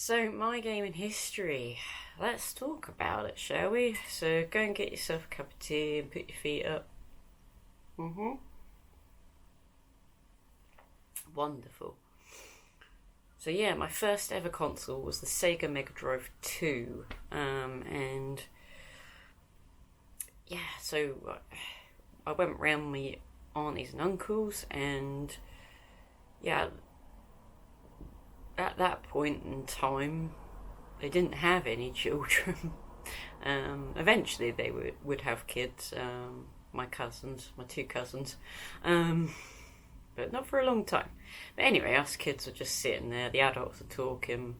So, my gaming history. Let's talk about it, shall we? So, go and get yourself a cup of tea and put your feet up. Wonderful. So, yeah, my first ever console was the Sega Mega Drive 2. And yeah, so I went round my aunties and uncles, and yeah, at that point in time, they didn't have any children. Eventually, they would have kids. My cousins, my two cousins, but not for a long time. But anyway, us kids were just sitting there. The adults were talking.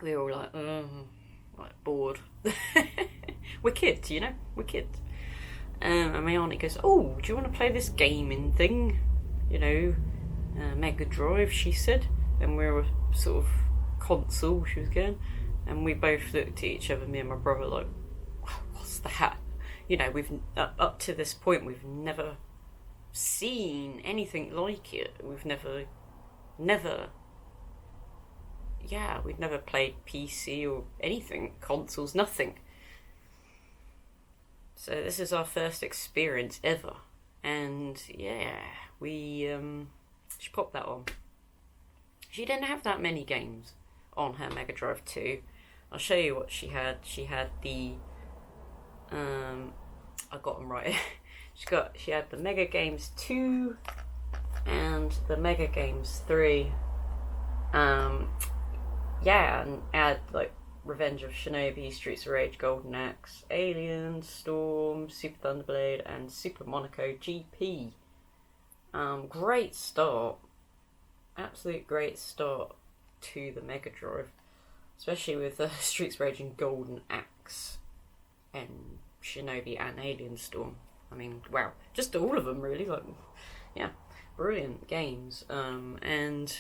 We were all like bored. We're kids, you know. We're kids. And my auntie goes, "Oh, do you want to play this gaming thing? You know, Mega Drive," she said. And we were sort of console, she was going. And we both looked at each other, me and my brother, like, what's that? You know, we've up to this point, we've never seen anything like it. We've never, we've never played PC or anything, consoles, nothing. So this is our first experience ever. And yeah, she popped that on. She didn't have that many games on her Mega Drive 2. I'll show you what she had. She had the I got them right. She had the Mega Games 2 and the Mega Games 3. Yeah, and add like Revenge of Shinobi, Streets of Rage, Golden Axe, Alien, Storm, Super Thunderblade, and Super Monaco GP. Great start. Absolute great start to the Mega Drive, especially with Streets of Rage and Golden Axe and Shinobi and Alien Storm. I mean, wow, just all of them really. Like, yeah, brilliant games. And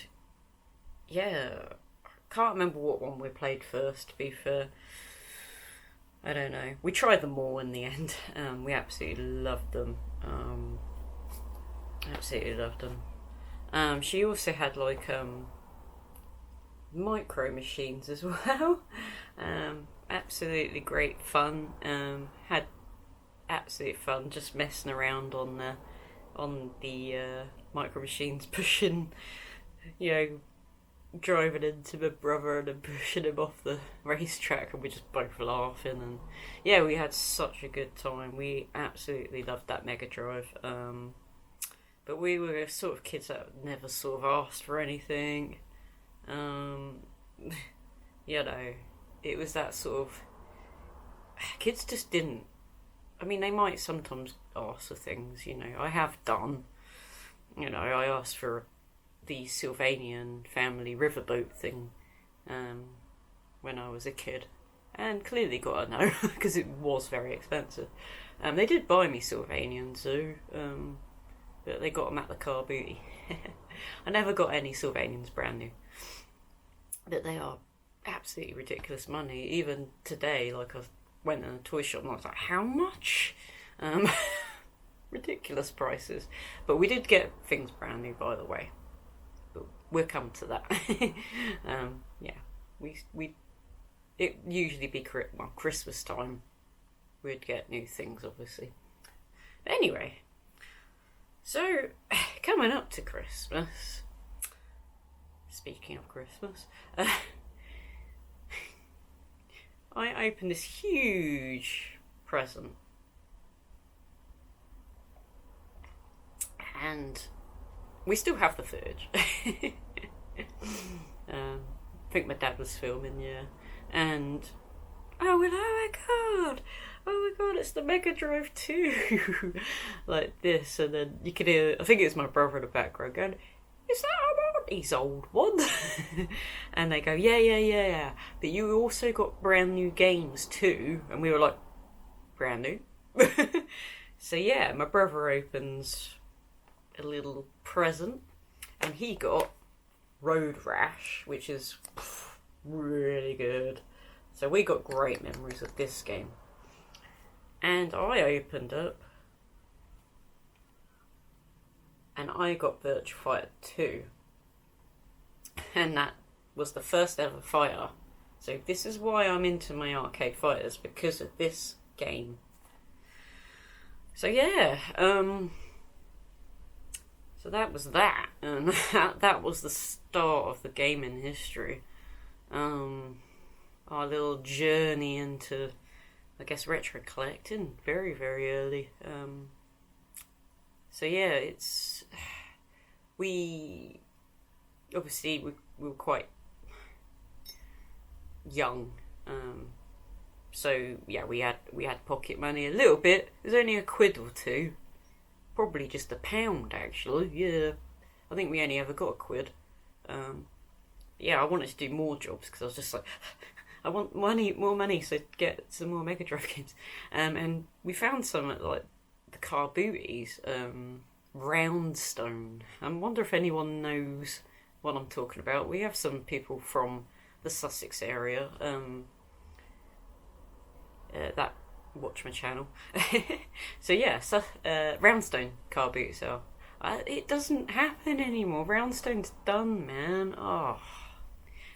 yeah, I can't remember what one we played first. To be fair, I don't know. We tried them all in the end. We absolutely loved them. Absolutely loved them. She also had like micro machines as well. Absolutely great fun. Had absolute fun just messing around on the micro machines, pushing, you know, driving into my brother and then pushing him off the racetrack, and we just both laughing. And yeah, we had such a good time. We absolutely loved that Mega Drive. But we were sort of kids that never sort of asked for anything. You know, it was that sort of... Kids just didn't... I mean, they might sometimes ask for things, you know. I have done. You know, I asked for the Sylvanian family riverboat thing when I was a kid. And clearly got a no, because it was very expensive. They did buy me Sylvanians, though. But they got them at the car booty. I never got any Sylvanians brand new. But they are absolutely ridiculous money. Even today, like I went in a toy shop and I was like, how much? Ridiculous prices. But we did get things brand new, by the way. But we'll come to that. Yeah, it usually be Christmas time. We'd get new things, obviously. But anyway. So, coming up to Christmas, speaking of Christmas, I opened this huge present, and we still have the footage. I think my dad was filming, yeah, and oh my god, it's the Mega Drive 2. Like this, and then you could hear, I think it's my brother in the background going, is that his old one? And they go, yeah. But you also got brand new games too. And we were like, brand new? So yeah, my brother opens a little present, and he got Road Rash, which is really good. So we got great memories of this game. And I opened up, and I got Virtua Fighter 2. And that was the first ever fighter. So this is why I'm into my arcade fighters, because of this game. So yeah, so that was that, and that was the start of the gaming history. Our little journey into, I guess, retro collecting, very, very early. So yeah, we were quite young, so yeah, we had pocket money a little bit. It was only a quid or two, probably just £1 actually. Yeah, I think we only ever got a quid. Yeah, I wanted to do more jobs because I was just like, I want more money, so get some more Mega Drive games. And we found some at like the car booties, Roundstone. I wonder if anyone knows what I'm talking about. We have some people from the Sussex area that watch my channel. So yeah, Roundstone car boot sale. It doesn't happen anymore. Roundstone's done, man. Oh.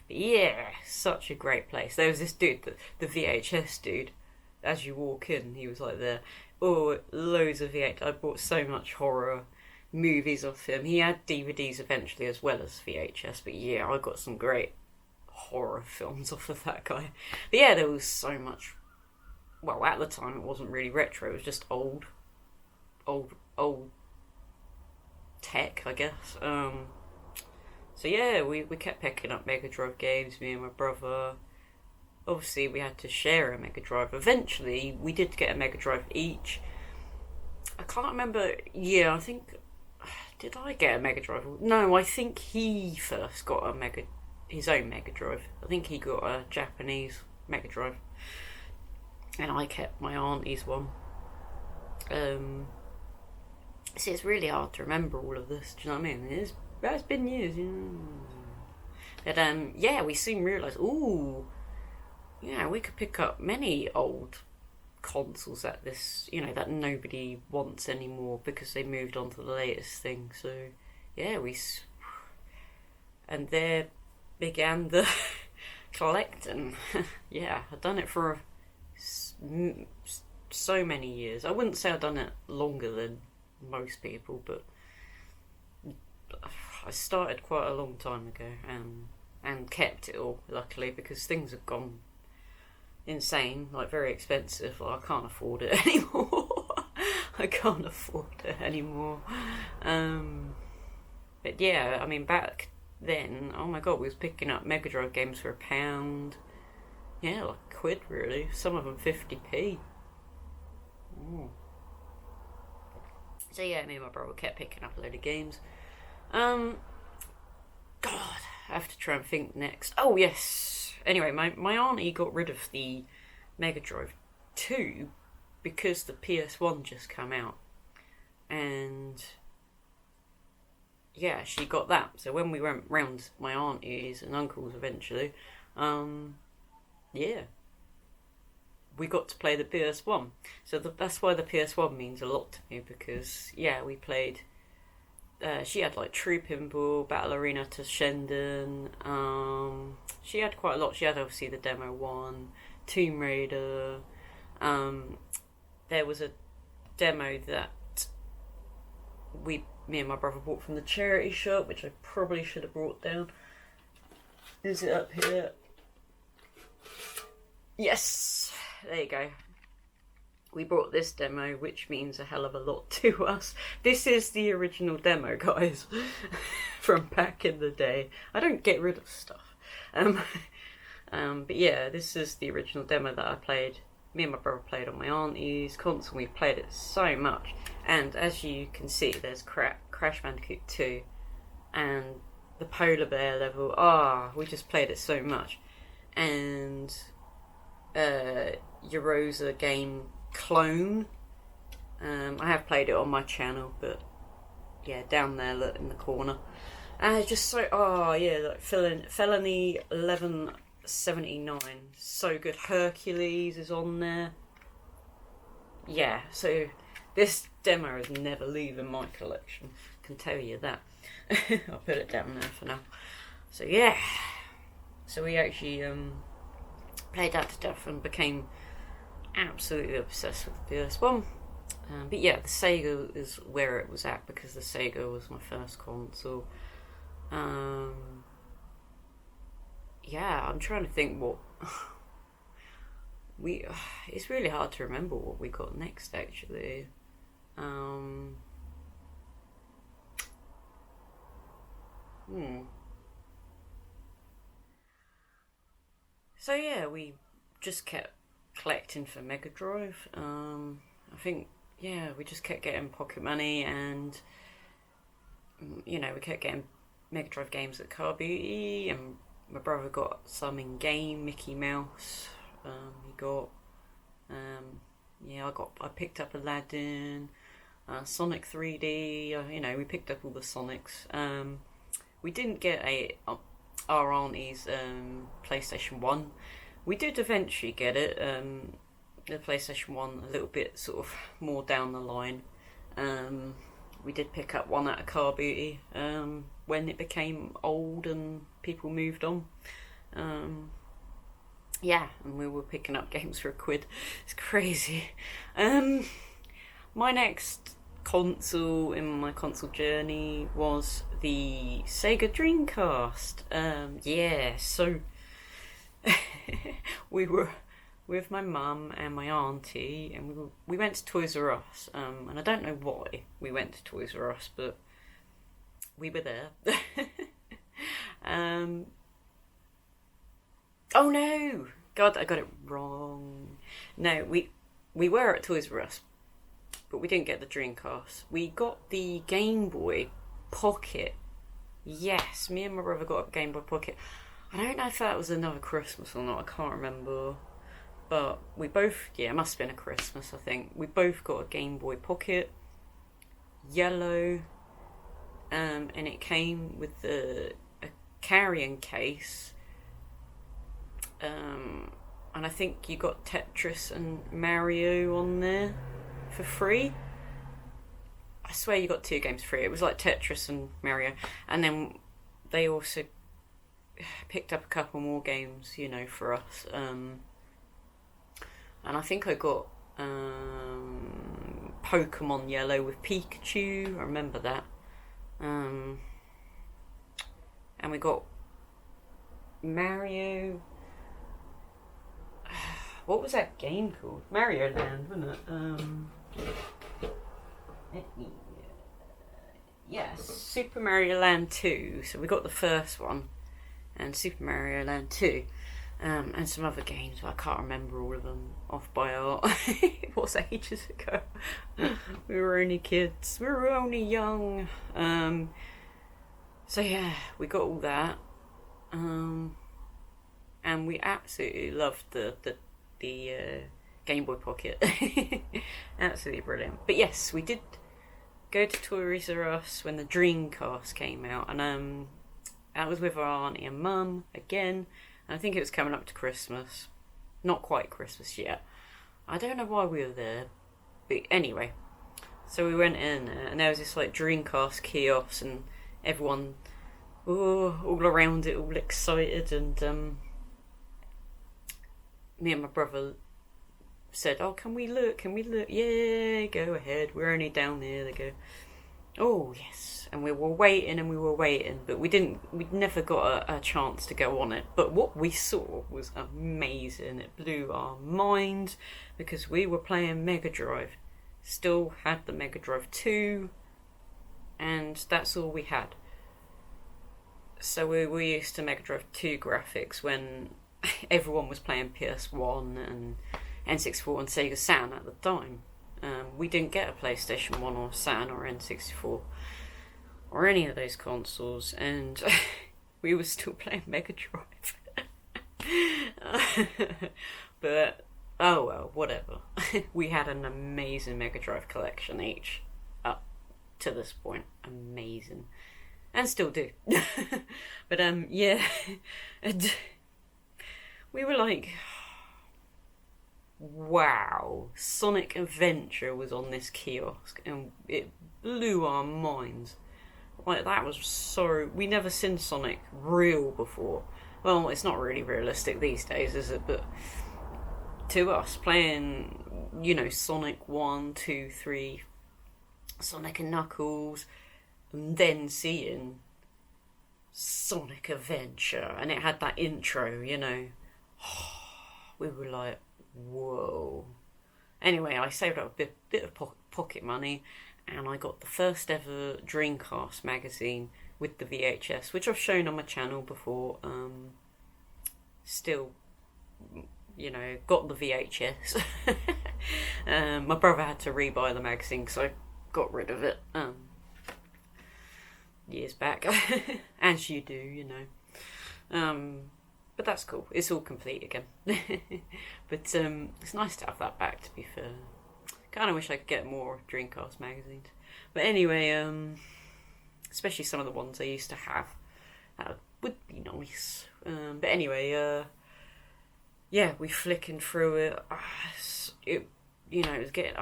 But yeah, such a great place. There was this dude, the VHS dude. As you walk in, he was like there. Oh, loads of VHS. I bought so much horror movies off him. He had DVDs eventually as well as VHS. But yeah, I got some great horror films off of that guy. But yeah, there was so much. Well, at the time, it wasn't really retro. It was just old tech, I guess. So yeah, we kept picking up Mega Drive games, me and my brother. Obviously, we had to share a Mega Drive. Eventually, we did get a Mega Drive each. I can't remember. Yeah, I think... Did I get a Mega Drive? No, I think he first got his own Mega Drive. I think he got a Japanese Mega Drive. And I kept my auntie's one. See, it's really hard to remember all of this. Do you know what I mean? It's been years, you know. But yeah, we soon realised, ooh, yeah, we could pick up many old consoles at this, you know, that nobody wants anymore because they moved on to the latest thing. So yeah, and there began the collecting. Yeah, I've done it for so many years. I wouldn't say I've done it longer than most people, but I started quite a long time ago, and kept it all, luckily, because things have gone insane, like very expensive. Like, I can't afford it anymore. I can't afford it anymore. But yeah, I mean, back then, oh my god, we was picking up Mega Drive games for £1. Yeah, like a quid, really. Some of them 50p. Mm. So yeah, me and my brother kept picking up a load of games. God, I have to try and think next. Oh yes. Anyway, my auntie got rid of the Mega Drive 2 because the PS1 just came out, and yeah, she got that. So when we went round my auntie's and uncle's eventually, yeah, we got to play the PS1. So that's why the PS1 means a lot to me, because yeah, we played. She had like True Pinball, Battle Arena to Shendon. She had quite a lot. She had obviously the demo one, Tomb Raider. There was a demo that me and my brother bought from the charity shop, which I probably should have brought down. Is it up here? Yes, there you go. We brought this demo, which means a hell of a lot to us. This is the original demo, guys, from back in the day. I don't get rid of stuff. But yeah, this is the original demo that I played. Me and my brother played on my auntie's console. We played it so much. And as you can see, there's Crash Bandicoot 2 and the Polar Bear level. We just played it so much. And Eurosa game Clone. I have played it on my channel, but yeah, down there, look, in the corner. Just so, like Felony 1179, so good. Hercules is on there. Yeah, so this demo is never leaving my collection, I can tell you that. I'll put it down there for now. So yeah, So we actually played that to death and became absolutely obsessed with the PS1. But yeah, the Sega is where it was at because the Sega was my first console. Yeah, I'm trying to think what we. It's really hard to remember what we got next. Actually, So yeah, we just kept collecting for Mega Drive. I think yeah, we just kept getting pocket money, and we kept getting Mega Drive games at Car Beauty, and my brother got some in game Mickey Mouse. He got I picked up Aladdin, Sonic 3D. We picked up all the Sonics. We didn't get our auntie's PlayStation 1. We did eventually get it, the PlayStation 1, a little bit sort of more down the line. We did pick up one at a Car Beauty when it became old and people moved on. Yeah, and we were picking up games for £1. It's crazy. My next console in my console journey was the Sega Dreamcast. So we were with my mum and my auntie, and we went to Toys R Us. And I don't know why we went to Toys R Us, but we were there. Oh no! God, I got it wrong. No, we were at Toys R Us, but we didn't get the Dreamcast. We got the Game Boy Pocket. Yes, me and my brother got a Game Boy Pocket. I don't know if that was another Christmas or not, I can't remember. But we both, it must have been a Christmas, I think. We both got a Game Boy Pocket, yellow, and it came with a carrying case. And I think you got Tetris and Mario on there for free. I swear you got 2 games free. It was like Tetris and Mario. And then they also picked up a couple more games, for us. And I think I got Pokemon Yellow with Pikachu. I remember that. And we got Mario. What was that game called? Mario Land, wasn't it? Yes, Super Mario Land 2. So we got the first one, and Super Mario Land 2, and some other games. I can't remember all of them off by heart. It was ages ago. We were only kids. We were only young. So yeah, we got all that, and we absolutely loved the Game Boy Pocket. Absolutely brilliant. But yes, we did go to Toys R Us when the Dreamcast came out, and I was with our auntie and mum again, and I think it was coming up to Christmas. Not quite Christmas yet. I don't know why we were there, but anyway. So we went in, and there was this like Dreamcast kiosk, and everyone all around it, all excited, and me and my brother said, "Oh, can we look? Yeah, go ahead. We're only down there." They go, "Oh, yes." And we were waiting, but we'd never got a chance to go on it. But what we saw was amazing. It blew our mind because we were playing Mega Drive. Still had the Mega Drive 2, and that's all we had. So we were used to Mega Drive 2 graphics when everyone was playing PS1 and N64 and Sega Saturn at the time. We didn't get a PlayStation 1 or Saturn or N64 or any of those consoles, and we were still playing Mega Drive. But oh well, whatever. We had an amazing Mega Drive collection each up to this point. Amazing. And still do. But yeah. And we were like, wow, Sonic Adventure was on this kiosk, and it blew our minds. Like, that was so... We never seen Sonic real before. well, it's not really realistic these days, is it? But to us, playing, Sonic 1, 2, 3, Sonic and Knuckles, and then seeing Sonic Adventure, and it had that intro, we were like, whoa. Anyway, I saved up a bit of pocket money, and I got the first ever Dreamcast magazine with the VHS, which I've shown on my channel before. Still, got the VHS. My brother had to rebuy the magazine because I got rid of it years back, as you do, but that's cool. It's all complete again. But it's nice to have that back, to be fair. Kind of wish I could get more Dreamcast magazines. But anyway, especially some of the ones I used to have. That would be nice. But anyway, we flicking through it. It was getting,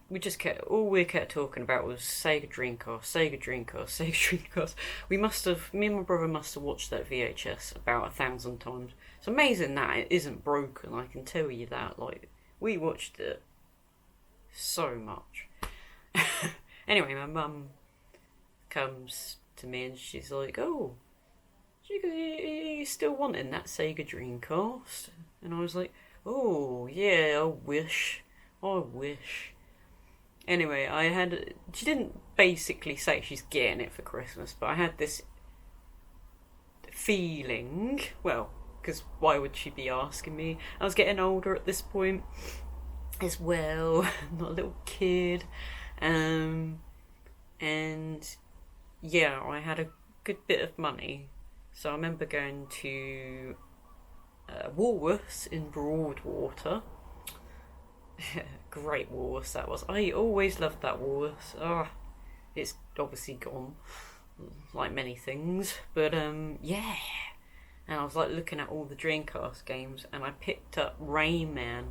we just kept, all we kept talking about was Sega Dreamcast. Me and my brother must have watched that VHS about 1,000 times. It's amazing that it isn't broken, I can tell you that. Like, we watched it so much. Anyway, my mum comes to me and she's like, oh, you still wanting that Sega Dreamcast? And I was like, oh, yeah, I wish. Anyway, she didn't basically say she's getting it for Christmas, but I had this feeling, well, because why would she be asking me? I was getting older at this point as well, not a little kid, and yeah, I had a good bit of money, so I remember going to Woolworths in Broadwater. Great Woolworths that was. I always loved that Woolworths. It's obviously gone, like many things, but yeah. And I was like looking at all the Dreamcast games, and I picked up Rayman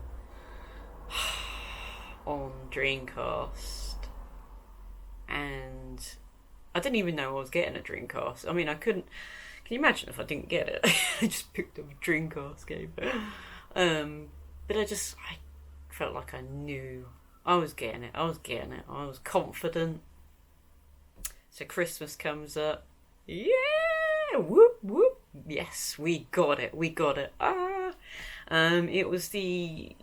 on Dreamcast, and I didn't even know I was getting a Dreamcast. I mean, I couldn't. Can you imagine if I didn't get it? I just picked up a Dreamcast game. But I felt like I knew I was getting it. I was confident. So Christmas comes up. Yeah! Whoop, whoop. Yes, we got it. It was the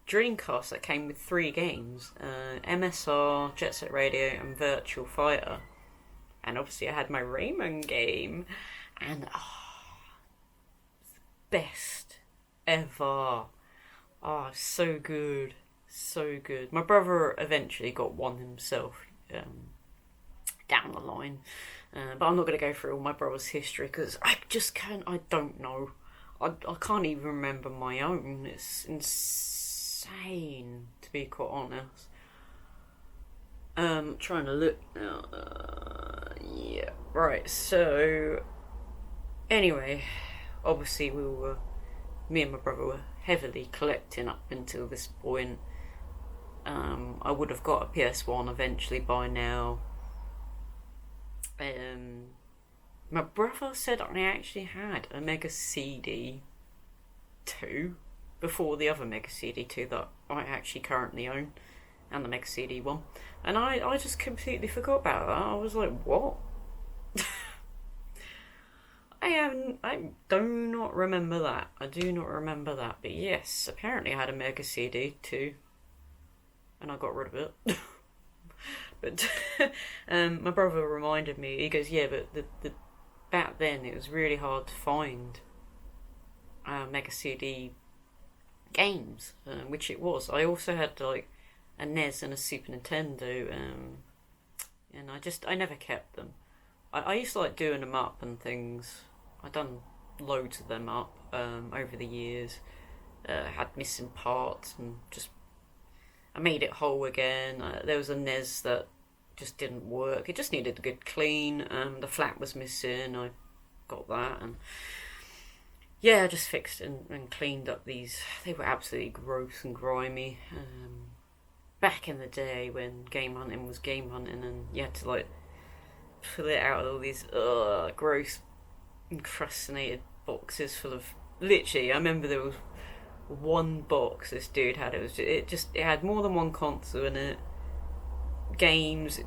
Dreamcast that came with 3 games. MSR, Jet Set Radio, and Virtual Fighter. And obviously I had my Rayman game. And, best ever. So good. My brother eventually got one himself down the line. But I'm not going to go through all my brother's history because I don't know. I can't even remember my own. It's insane, to be quite honest. Trying to look now. Yeah, right, so anyway, obviously me and my brother were heavily collecting up until this point. I would have got a PS1 eventually by now. My brother said I actually had a Mega CD 2 before the other Mega CD 2 that I actually currently own, and the Mega CD 1. And I just completely forgot about that. I was like, what? I do not remember that. But yes, apparently I had a Mega CD too, and I got rid of it. But my brother reminded me. He goes, yeah, but the back then it was really hard to find Mega CD games, which it was. I also had like a NES and a Super Nintendo, and I never kept them. I used to like doing them up and things. I've done loads of them up over the years. Had missing parts and I made it whole again. There was a NES that just didn't work. It just needed a good clean. The flat was missing. I got that, and yeah, I just fixed and cleaned up these. They were absolutely gross and grimy. Back in the day when game hunting was game hunting, and you had to like pull it out of all these gross encrustated boxes full of, literally, I remember there was one box this dude had. It had more than one console in it, games,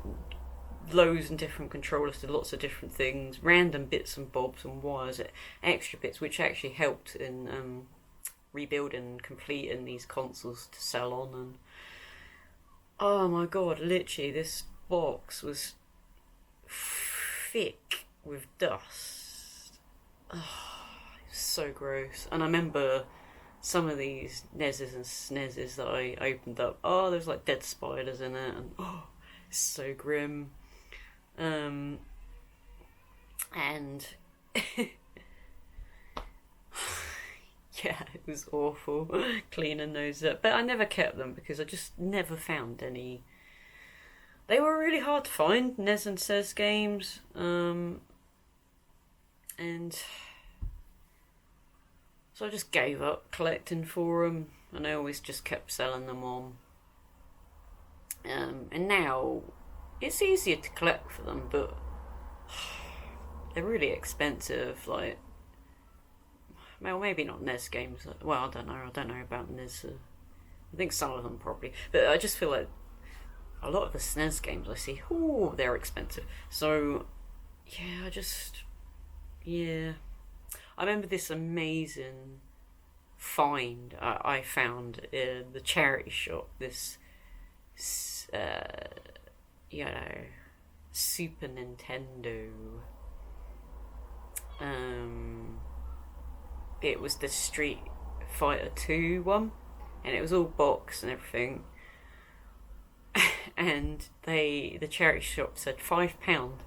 loads and different controllers to lots of different things, random bits and bobs and wires, extra bits, which actually helped in rebuilding and completing these consoles to sell on. And oh my god, literally this box was thick with dust. Oh, it was so gross. And I remember some of these NESs and SNESs that I opened up, there's like dead spiders in it, and it's so grim. And yeah, it was awful cleaning those up. But I never kept them because I just never found any. They were really hard to find, NES and SNES games. And so I just gave up collecting for them, and I always just kept selling them on. And now it's easier to collect for them, but they're really expensive. Like, well, maybe not NES games. Well, I don't know about NES. I think some of them probably, but I just feel like a lot of the SNES games I see, they're expensive. So yeah, I remember this amazing find I found in the charity shop. This, Super Nintendo. It was the Street Fighter 2 one, and it was all boxed and everything. And the charity shop said £5.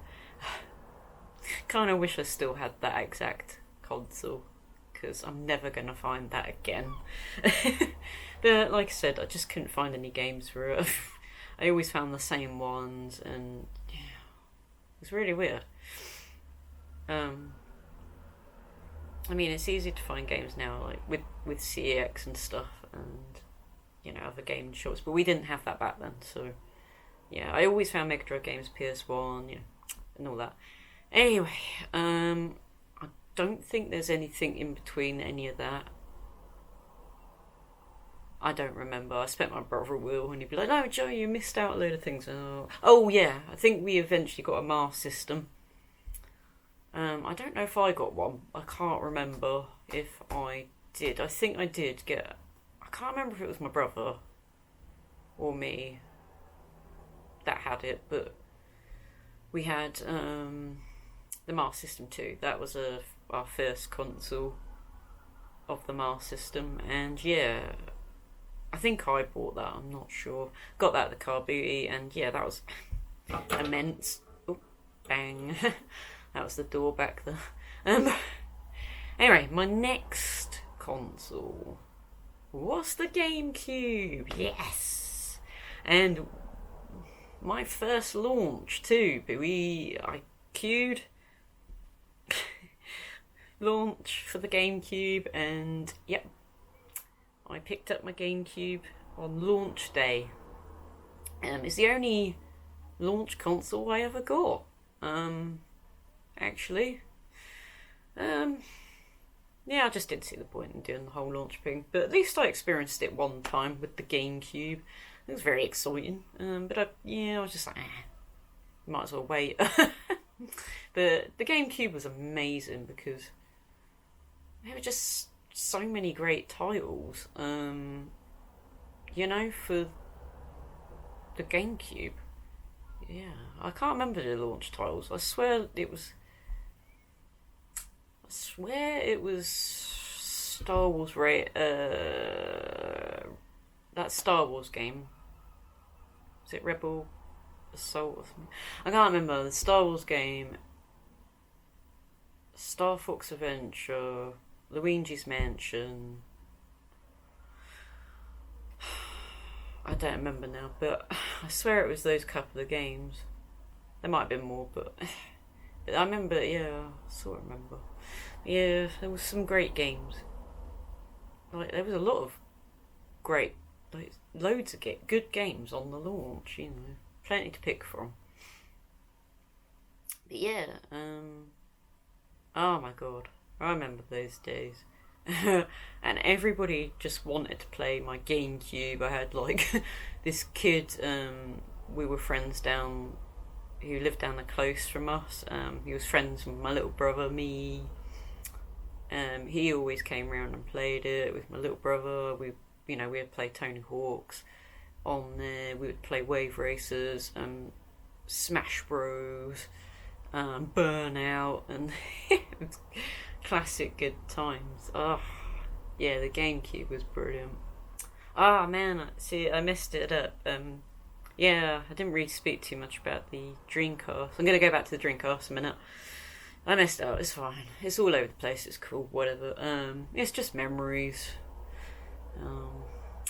Kind of wish I still had that exact console, because I'm never going to find that again. But like I said, I just couldn't find any games for it. I always found the same ones, and yeah, it was really weird. I mean, it's easy to find games now, like with CEX and stuff, and other game shops, but we didn't have that back then. So yeah, I always found Mega Drive games, PS1, and all that. Anyway, I don't think there's anything in between any of that. I don't remember. I expect my brother will, and he'd be like, "No, Joe, you missed out a load of things." Oh yeah, I think we eventually got a Master System. I don't know if I got one. I can't remember if I did. I think I did get. I can't remember if it was my brother or me that had it, but we had the Master System 2. That was our first console of the Master System, and yeah, I think I bought that. I'm not sure. Got that at the car booty, and yeah, that was immense. Oh, bang. That was the door back there. Anyway, my next console was the GameCube. Yes, and my first launch too. But I queued launch for the GameCube, and yep, I picked up my GameCube on launch day. It's the only launch console I ever got. Actually, yeah, I just didn't see the point in doing the whole launch thing. But at least I experienced it one time with the GameCube. It was very exciting. But I was just like, might as well wait. But the GameCube was amazing because there were just so many great titles. For the GameCube. Yeah, I can't remember the launch titles. I swear it was Star Wars, right? That Star Wars game. Is it Rebel Assault or something? I can't remember. The Star Wars game, Star Fox Adventure, Luigi's Mansion. I don't remember now, but I swear it was those couple of games. There might have been more, but I remember, yeah, I sort of remember. Yeah, there was some great games. Like, there was a lot of great, loads of good games on the launch, plenty to pick from. But yeah, oh my god. I remember those days. And everybody just wanted to play my GameCube. I had like this kid, we were friends who lived down the close from us. He was friends with my little brother, me. He always came around and played it with my little brother. We'd play Tony Hawk's on there. We would play Wave Racers, Smash Bros, Burnout, and classic good times. Oh, yeah, the GameCube was brilliant. Ah, man, see, I messed it up. Yeah, I didn't really speak too much about the Dreamcast. I'm going to go back to the Dreamcast in a minute. I messed it up, it's fine. It's all over the place, it's cool, whatever. It's just memories.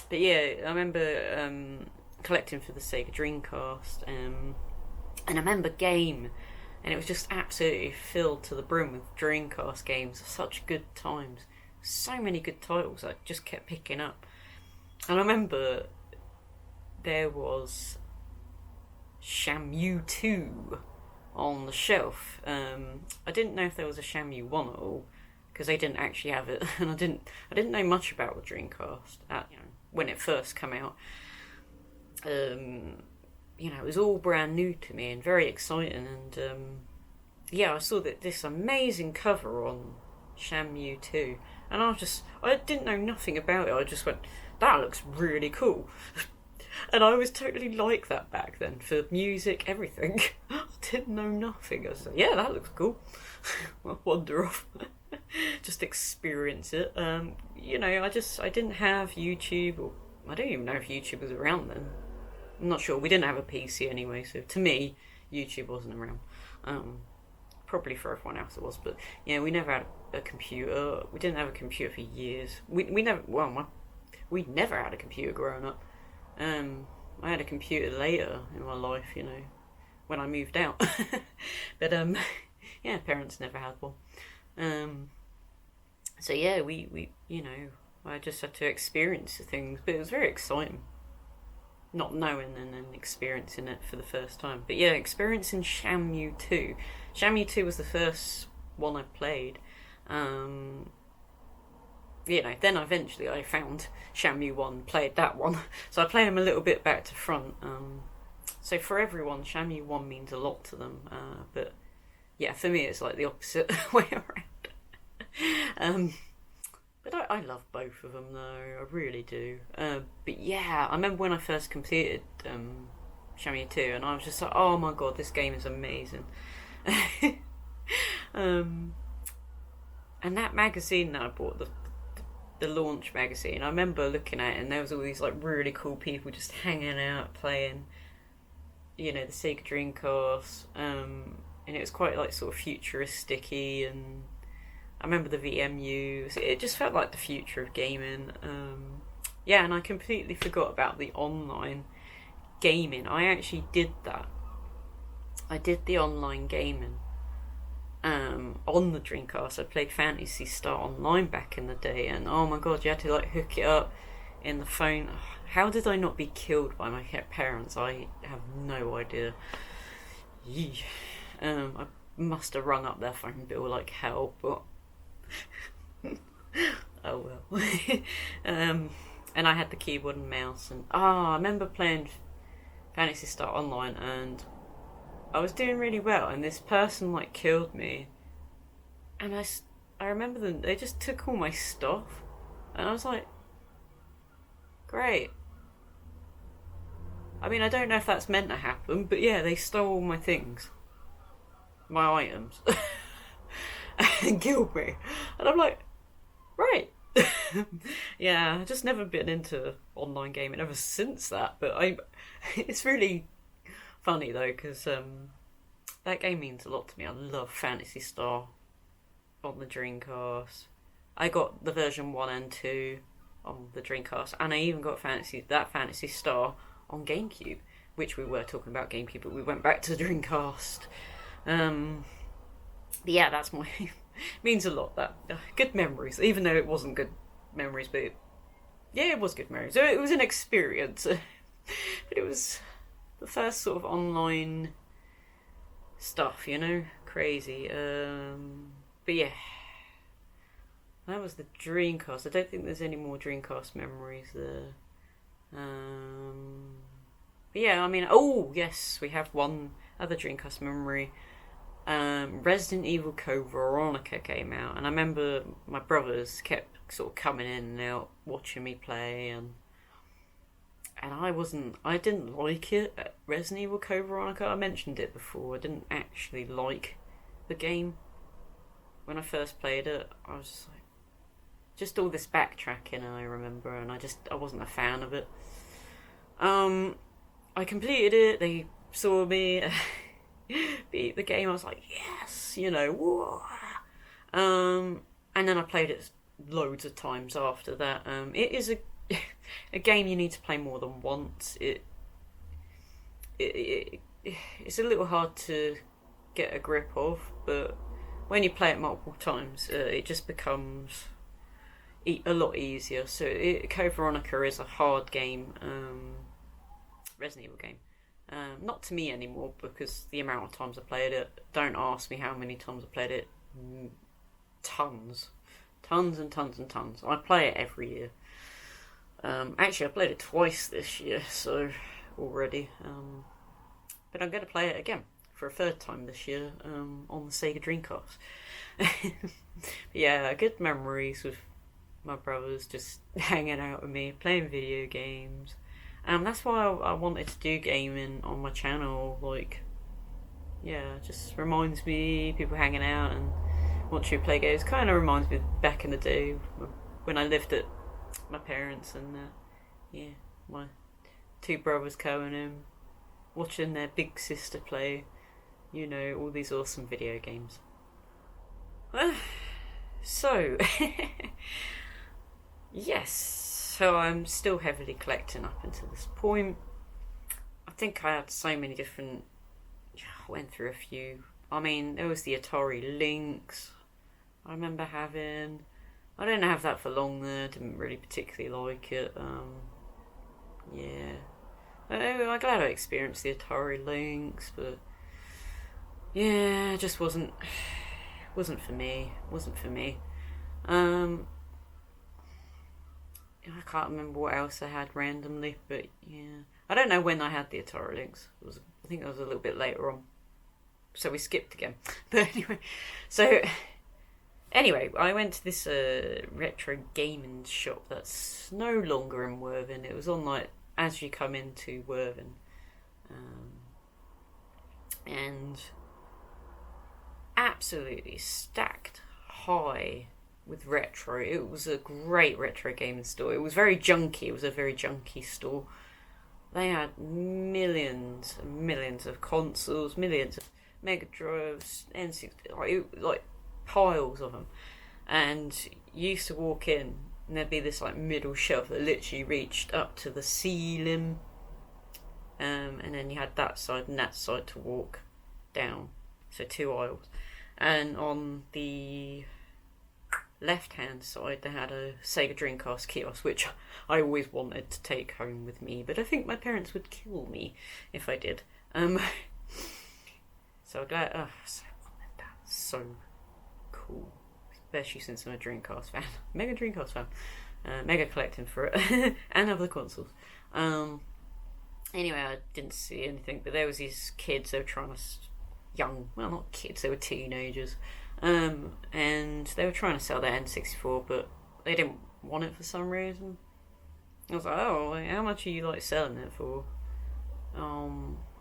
But yeah, I remember collecting for the Sega Dreamcast, and I remember Game, and it was just absolutely filled to the brim with Dreamcast games. Such good times. So many good titles I just kept picking up. And I remember there was Shamu 2 on the shelf. I didn't know if there was a Shamu 1 at all, because they didn't actually have it, and I didn't know much about the Dreamcast when it first came out. It was all brand new to me and very exciting, and I saw this amazing cover on Shamu 2, and I didn't know nothing about it. I just went, that looks really cool. And I was totally like that back then, for music, everything. I didn't know nothing. I was like, yeah, that looks cool. I'll wander off. Just experience it. I didn't have YouTube, or I don't even know if YouTube was around then. I'm not sure. We didn't have a PC anyway, so to me, YouTube wasn't around. Probably for everyone else it was, but yeah, we never had a computer. We didn't have a computer for years. We never had a computer growing up. I had a computer later in my life, when I moved out. But parents never had one. So yeah, we I just had to experience the things, but it was very exciting. Not knowing and then experiencing it for the first time. But yeah, experiencing Shamu 2. Shamu 2 was the first one I played. Then eventually I found Shamu 1, played that one. So I play them a little bit back to front. So for everyone, Shamu 1 means a lot to them. But yeah, for me it's like the opposite way around. But I love both of them though, I really do. But yeah, I remember when I first completed Shamu 2, and I was just like, oh my god, this game is amazing. And that magazine that I bought, the launch magazine, I remember looking at it, and there was all these like really cool people just hanging out playing, the Sega Dreamcast, and it was quite like sort of futuristic-y, and I remember the VMUs. It just felt like the future of gaming. And I completely forgot about the online gaming. I actually did that. I did the online gaming on the Dreamcast. I played Phantasy Star Online back in the day, and oh my god, you had to like hook it up in the phone. How did I not be killed by my parents? I have no idea. I must have rung up their phone bill like hell, but oh well. And I had the keyboard and mouse, and I remember playing Phantasy Star Online, and I was doing really well, and this person like killed me, and I remember them, they just took all my stuff, and I was like, great. I mean, I don't know if that's meant to happen, but yeah, they stole all my things, my items, and killed me, and I'm like, right. Yeah, I've just never been into online gaming ever since that, but it's really funny though, because that game means a lot to me. I love Phantasy Star on the Dreamcast. I got the version 1 and 2 on the Dreamcast, and I even got Phantasy Star on GameCube, which we were talking about GameCube, but we went back to the Dreamcast. But yeah, that's my means a lot. That good memories, even though it wasn't good memories, but it was good memories. So it was an experience, but it was the first sort of online stuff, crazy. But yeah, That was the Dreamcast. I don't think there's any more Dreamcast memories there. But yeah, I mean, oh yes, we have one other Dreamcast memory. Resident Evil Code Veronica came out, and I remember my brothers kept sort of coming in and out, watching me play, and I didn't like it. Resident Evil Code Veronica, I mentioned it before, I didn't actually like the game. When I first played it, I was just like, just all this backtracking, I remember, and I wasn't a fan of it. I completed it, they saw me beat the game, I was like, yes, whoa. And then I played it loads of times after that. It is a game you need to play more than once. It's a little hard to get a grip of, but when you play it multiple times, it just becomes a lot easier. So Code Veronica is a hard game, Resident Evil game. Not to me anymore, because the amount of times I played it, don't ask me how many times I played it. Tons and tons and tons. I play it every year. Actually, I played it twice this year, so already. But I'm going to play it again for a third time this year, on the Sega Dreamcast. Yeah, good memories with my brothers just hanging out with me, playing video games. That's why I wanted to do gaming on my channel. Like, yeah, it just reminds me, people hanging out and watching me play games. Kind of reminds me of back in the day when I lived at my parents, and yeah, my two brothers coming in, watching their big sister play, all these awesome video games. So, yes, so I'm still heavily collecting up until this point. I think I had so many different, I went through a few. I mean, there was the Atari Lynx I remember having. I didn't have that for long there, didn't really particularly like it. Yeah. I'm glad I experienced the Atari Lynx, but yeah, it just wasn't for me. I can't remember what else I had randomly, but yeah. I don't know when I had the Atari Lynx. I think it was a little bit later on. So we skipped again. But anyway, I went to this retro gaming shop that's no longer in Worthing. It was on as you come into Worthing. And absolutely stacked high with retro. It was a great retro gaming store. It was very junky. It was a very junky store. They had millions and millions of consoles, millions of Mega Drives, N64, like piles of them. And you used to walk in and there'd be this middle shelf that literally reached up to the ceiling. And then you had that side and that side to walk down. So 2 aisles. And on the left-hand side, they had a Sega Dreamcast kiosk, which I always wanted to take home with me, but I think my parents would kill me if I did. So I'm glad. That's so cool, especially since I'm a Dreamcast fan, mega Dreamcast fan, mega collecting for it, and other consoles. Anyway, I didn't see anything, but there was these kids. They were trying to well, not kids, they were teenagers. And they were trying to sell their N64, but they didn't want it for some reason. I was like, oh, how much are you selling it for? I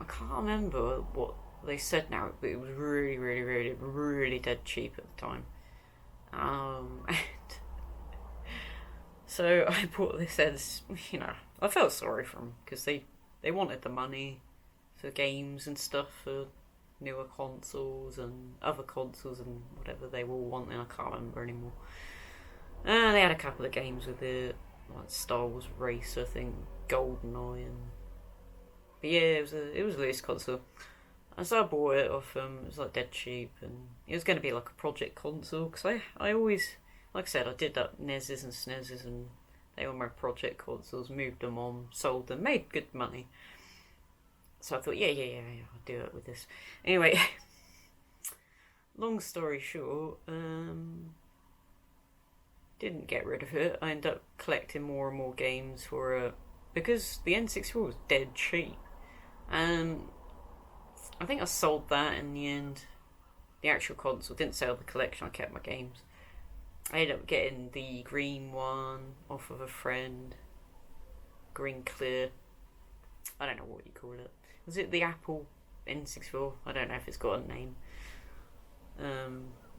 can't remember what they said now, but it was really, really, really, really dead cheap at the time. And so I bought this as, I felt sorry for them because they wanted the money for games and stuff, for newer consoles and other consoles and whatever they were wanting. I can't remember anymore. They had a couple of games with it, like Star Wars Racer, I think, GoldenEye, but yeah, it was a loose console. And so I bought it off them. It was dead cheap, and it was going to be a project console, because I always, like I said, I did up NESs and SNESs, and they were my project consoles. Moved them on, sold them, made good money. So I thought, yeah, I'll do it with this. Anyway, long story short, didn't get rid of it. I ended up collecting more and more games for it because the N64 was dead cheap. I think I sold that in the end. The actual console, didn't sell the collection, I kept my games. I ended up getting the green one off of a friend. Green clear. I don't know what you call it. Was it the Apple N64? I don't know if it's got a name.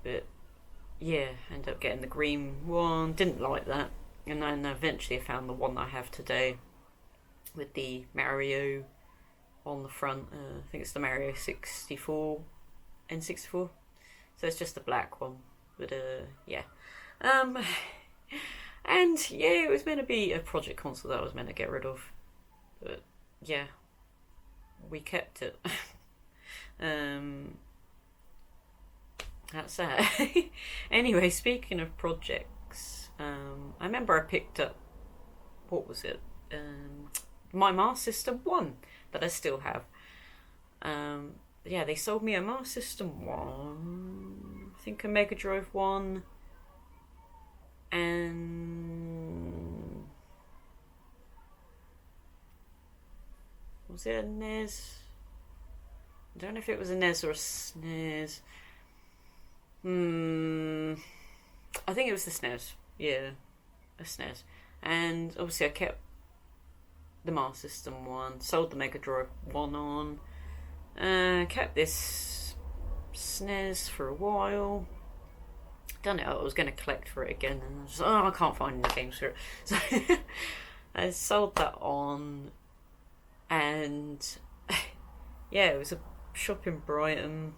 But yeah, ended up getting the green one. Didn't like that. And then eventually I found the one that I have today with the Mario on the front. I think it's the Mario 64 N64. So it's just the black one. But yeah. And yeah, it was meant to be a project console that I was meant to get rid of. But yeah, we kept it. That's that. Anyway, speaking of projects, I remember I picked up, what was it? My Master System 1 that I still have. Yeah, they sold me a Master System 1, I think a Mega Drive 1, and was it a NES? I don't know if it was a NES or a SNES. I think it was the SNES. Yeah, a SNES. And obviously I kept the Master System 1, sold the Mega Drive 1 on, kept this SNES for a while. Done it. I was going to collect for it again, and I was like, I can't find any games for it. So I sold that on, and yeah, it was a shop in Brighton.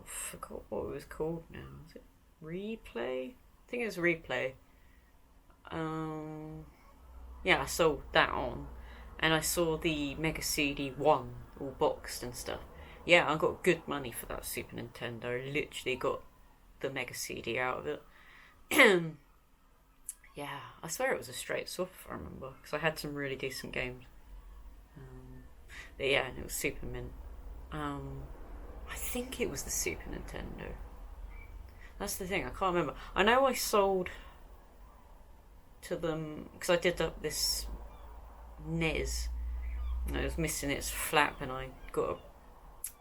Forgot what it was called now. Was it Replay? I think it was Replay. Yeah, I sold that on, and I saw the Mega CD 1 all boxed and stuff. Yeah, I got good money for that Super Nintendo. I literally got the Mega CD out of it. Yeah, I swear it was a straight swap if I remember, because I had some really decent games. But yeah, and it was super mint. I think it was the Super Nintendo. That's the thing, I can't remember. I know I sold to them, because I did up this NES. It was missing its flap, and I got a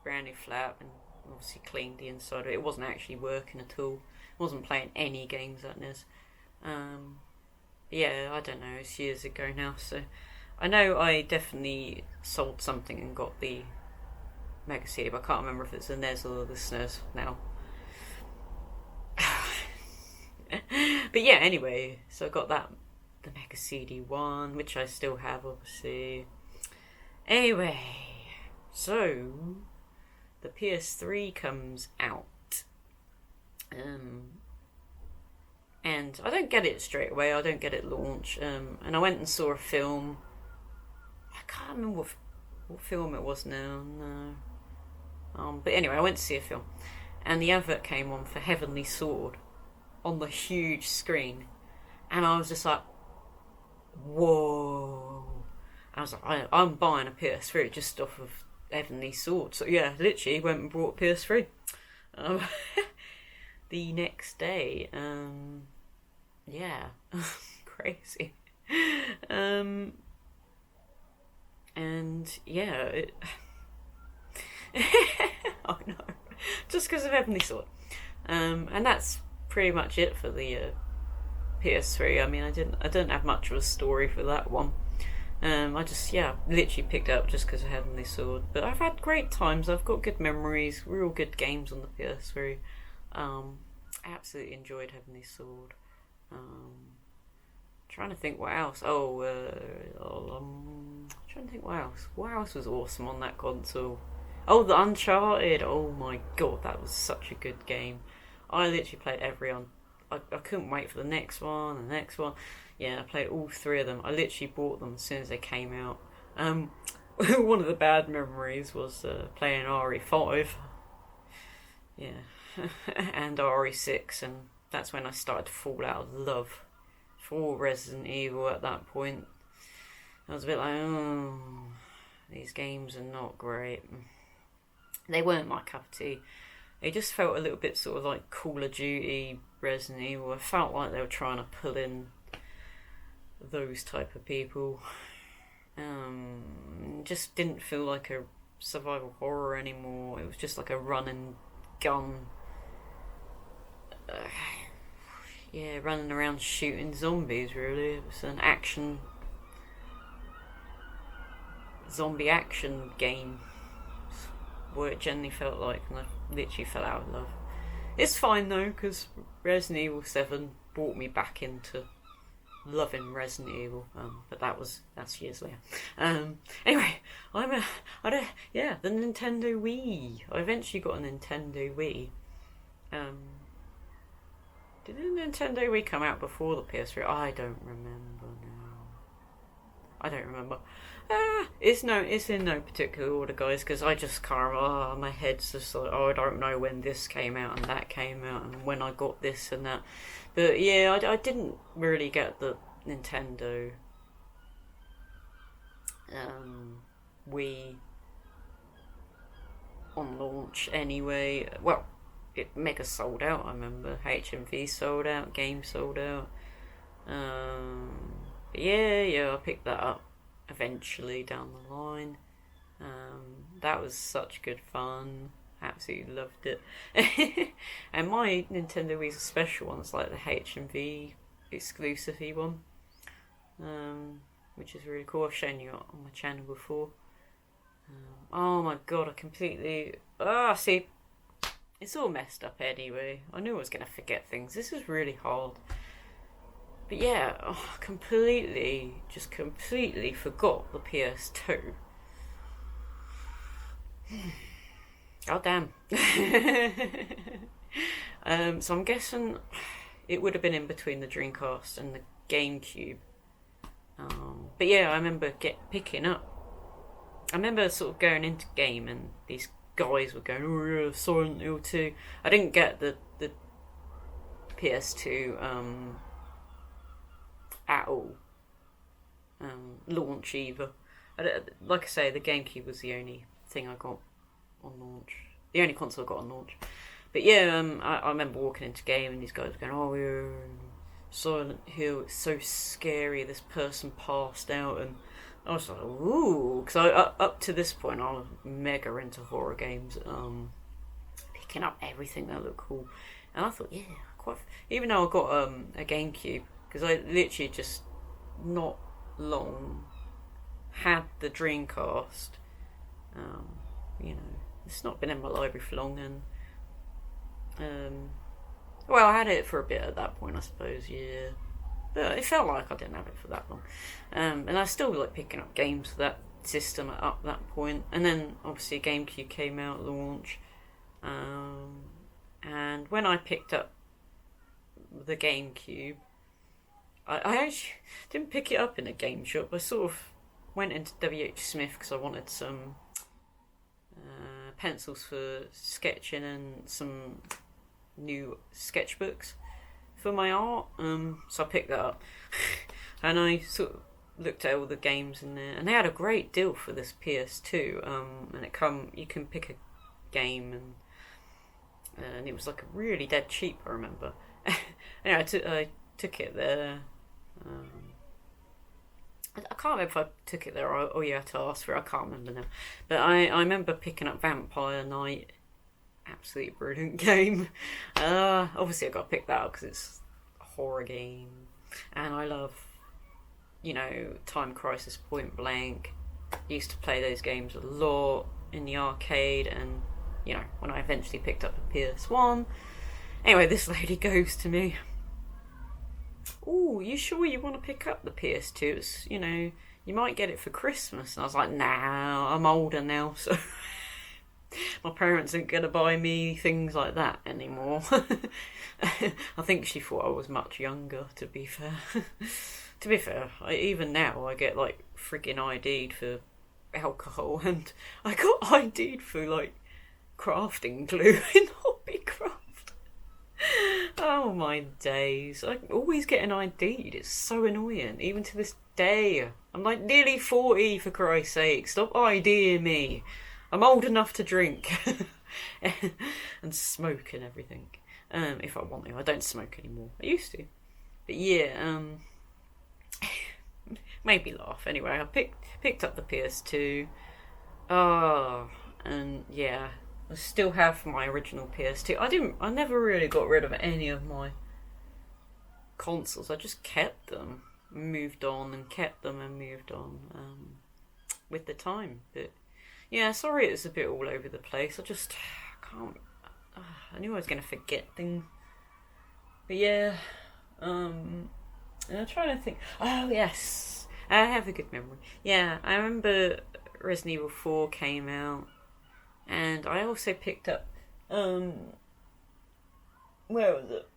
brand new flap and obviously cleaned the inside of it. It wasn't actually working at all. I wasn't playing any games at NES. Yeah, I don't know, it's years ago now, so I know I definitely sold something and got the Mega CD, but I can't remember if it's the NES or the SNES now. But yeah, anyway, so I got that, the Mega CD 1, which I still have, obviously. Anyway, so the PS3 comes out. And I don't get it straight away, I don't get it launch. And I went and saw a film. I can't remember what film it was now, no. But anyway, I went to see a film, and the advert came on for Heavenly Sword on the huge screen, and I was just like, whoa. I was like, I'm buying a PS3 just off of Heavenly Sword. So yeah, literally went and bought a PS3 the next day. Yeah, crazy. And yeah, oh no, just because of Heavenly Sword. And that's pretty much it for the PS3. I mean, I didn't have much of a story for that one. I just, literally picked it up just because of Heavenly Sword. But I've had great times. I've got good memories, real good games on the PS3. I absolutely enjoyed Heavenly Sword. Trying to think what else. Trying to think what else. What else was awesome on that console? Oh, the Uncharted. Oh my god, that was such a good game. I literally played every I couldn't wait for the next one, the next one. Yeah, I played all three of them. I literally bought them as soon as they came out. One of the bad memories was playing RE5. Yeah. And RE6, and that's when I started to fall out of love for Resident Evil at that point. I was a bit like, oh, these games are not great. They weren't my cup of tea. it just felt a little bit sort of like Call of Duty, Resident Evil. I felt like they were trying to pull in those type of people. Just didn't feel like a survival horror anymore. It was just like a run and gun. Yeah, running around shooting zombies, really. It was an zombie action game. What it generally felt like, and I literally fell out of love. It's fine though, because Resident Evil 7 brought me back into loving Resident Evil, but that's years later. Anyway, the Nintendo Wii. I eventually got a Nintendo Wii. Did the Nintendo Wii come out before the PS3? I don't remember now. I don't remember. It's in no particular order, guys, because I just can't remember. My head's just like, I don't know when this came out and that came out and when I got this and that. But yeah, I didn't really get the Nintendo Wii on launch anyway. Well, it mega sold out, I remember. HMV sold out, Game sold out. But yeah, I picked that up eventually down the line. That was such good fun. Absolutely loved it. And my Nintendo Wii's a special one. It's like the HMV exclusive one, which is really cool. I've shown you on my channel before. Oh my god, I completely... see, it's all messed up anyway. I knew I was going to forget things. This is really hard. But yeah, completely forgot the PS2. God damn. So I'm guessing it would have been in between the Dreamcast and the GameCube. But yeah, I remember picking up. I remember sort of going into game and these guys were going, oh yeah, Silent Hill 2. I didn't get the PS2 at all. Launch either. Like I say, the GameCube was the only thing I got on launch. The only console I got on launch. But yeah, I remember walking into game and these guys were going, oh yeah, Silent Hill, it's so scary, this person passed out, and I was like, ooh, because up to this point I was mega into horror games, picking up everything that looked cool, and I thought, yeah, even though I got a GameCube, because I literally just not long had the Dreamcast, it's not been in my library for long, and well, I had it for a bit at that point, I suppose, yeah. But it felt like I didn't have it for that long. And I still like picking up games for that system at that point. And then, obviously, GameCube came out at launch. And when I picked up the GameCube, I actually didn't pick it up in a game shop. I sort of went into W.H. Smith because I wanted some pencils for sketching and some new sketchbooks for my art, so I picked that up. And I sort of looked at all the games in there, and they had a great deal for this PS2, and you can pick a game, and it was like really dead cheap, I remember. Anyway, I took it there. I can't remember if I took it there or you had to ask for it, I can't remember now. But I remember picking up Vampire Knight. Absolutely brilliant game. Obviously I got to pick that up because it's a horror game, and I love, Time Crisis, Point Blank. Used to play those games a lot in the arcade, and when I eventually picked up the PS1. Anyway, this lady goes to me, oh, you sure you want to pick up the PS2? It's, you might get it for Christmas. And I was like, nah, I'm older now, so my parents aren't going to buy me things like that anymore. I think she thought I was much younger, to be fair. To be fair, even now I get like friggin' ID'd for alcohol, and I got ID'd for like crafting glue in Hobbycraft. Oh my days. I'm always getting ID'd. It's so annoying, even to this day. I'm like nearly 40, for Christ's sake. Stop IDing me. I'm old enough to drink. and smoke and everything. If I want to. I don't smoke anymore. I used to. But yeah, made me laugh. Anyway, I picked up the PS2. Oh, and yeah, I still have my original PS2. I never really got rid of any of my consoles. I just kept them, moved on, and kept them and moved on with the time. But yeah, sorry it's a bit all over the place. I can't. I knew I was going to forget things. But yeah, I'm trying to think. Oh yes, I have a good memory. Yeah, I remember Resident Evil 4 came out, and I also picked up where was it?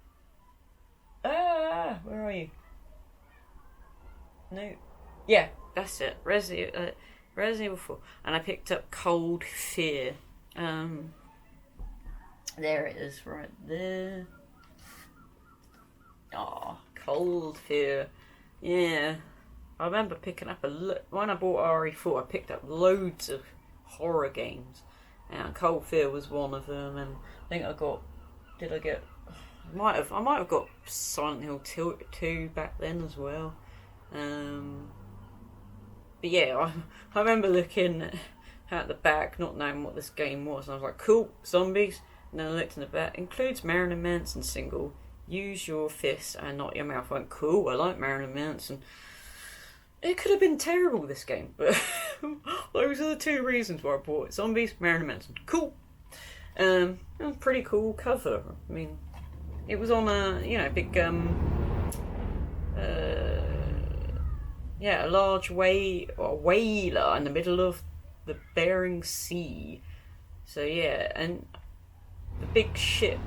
Where are you? No, yeah, that's it. Resident Evil 4, and I picked up Cold Fear. There it is, right there. Oh, Cold Fear. Yeah. I remember picking up when I bought RE4, I picked up loads of horror games. And Cold Fear was one of them, and I think I might have got Silent Hill 2 back then as well. But yeah, I remember looking at the back, not knowing what this game was, and I was like, cool, zombies. And then I looked in the back, includes Marilyn Manson single, use your fists and not your mouth. I went, cool, I like Marilyn Manson. It could have been terrible, this game, but those are the two reasons why I bought it. Zombies, Marilyn Manson, cool. It was a pretty cool cover. I mean, it was on a, big, a large whaler in the middle of the Bering Sea. So yeah, and the big ship,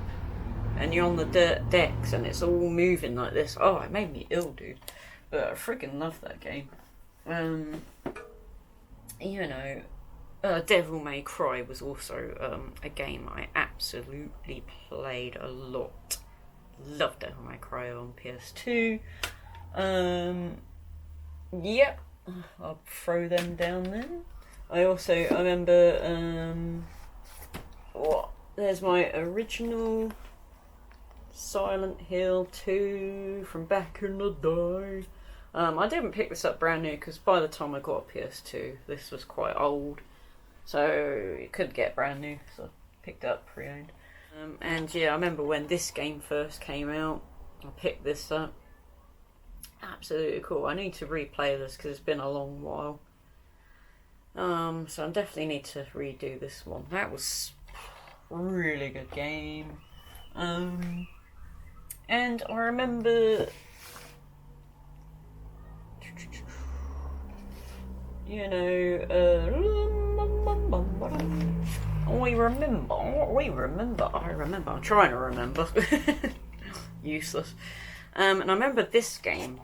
and you're on the dirt decks, and it's all moving like this. Oh, it made me ill, dude. But I freaking love that game. Devil May Cry was also a game I absolutely played a lot. Loved Devil May Cry on PS2. Yep, I'll throw them down then. I remember, there's my original Silent Hill 2 from back in the day. I didn't pick this up brand new because by the time I got a PS2, this was quite old. So you couldn't get brand new, so I picked it up pre-owned. And yeah, I remember when this game first came out, I picked this up. Absolutely cool. I need to replay this because it's been a long while. So I definitely need to redo this one. That was a really good game. And I remember, I'm trying to remember. Useless. And I remember this game,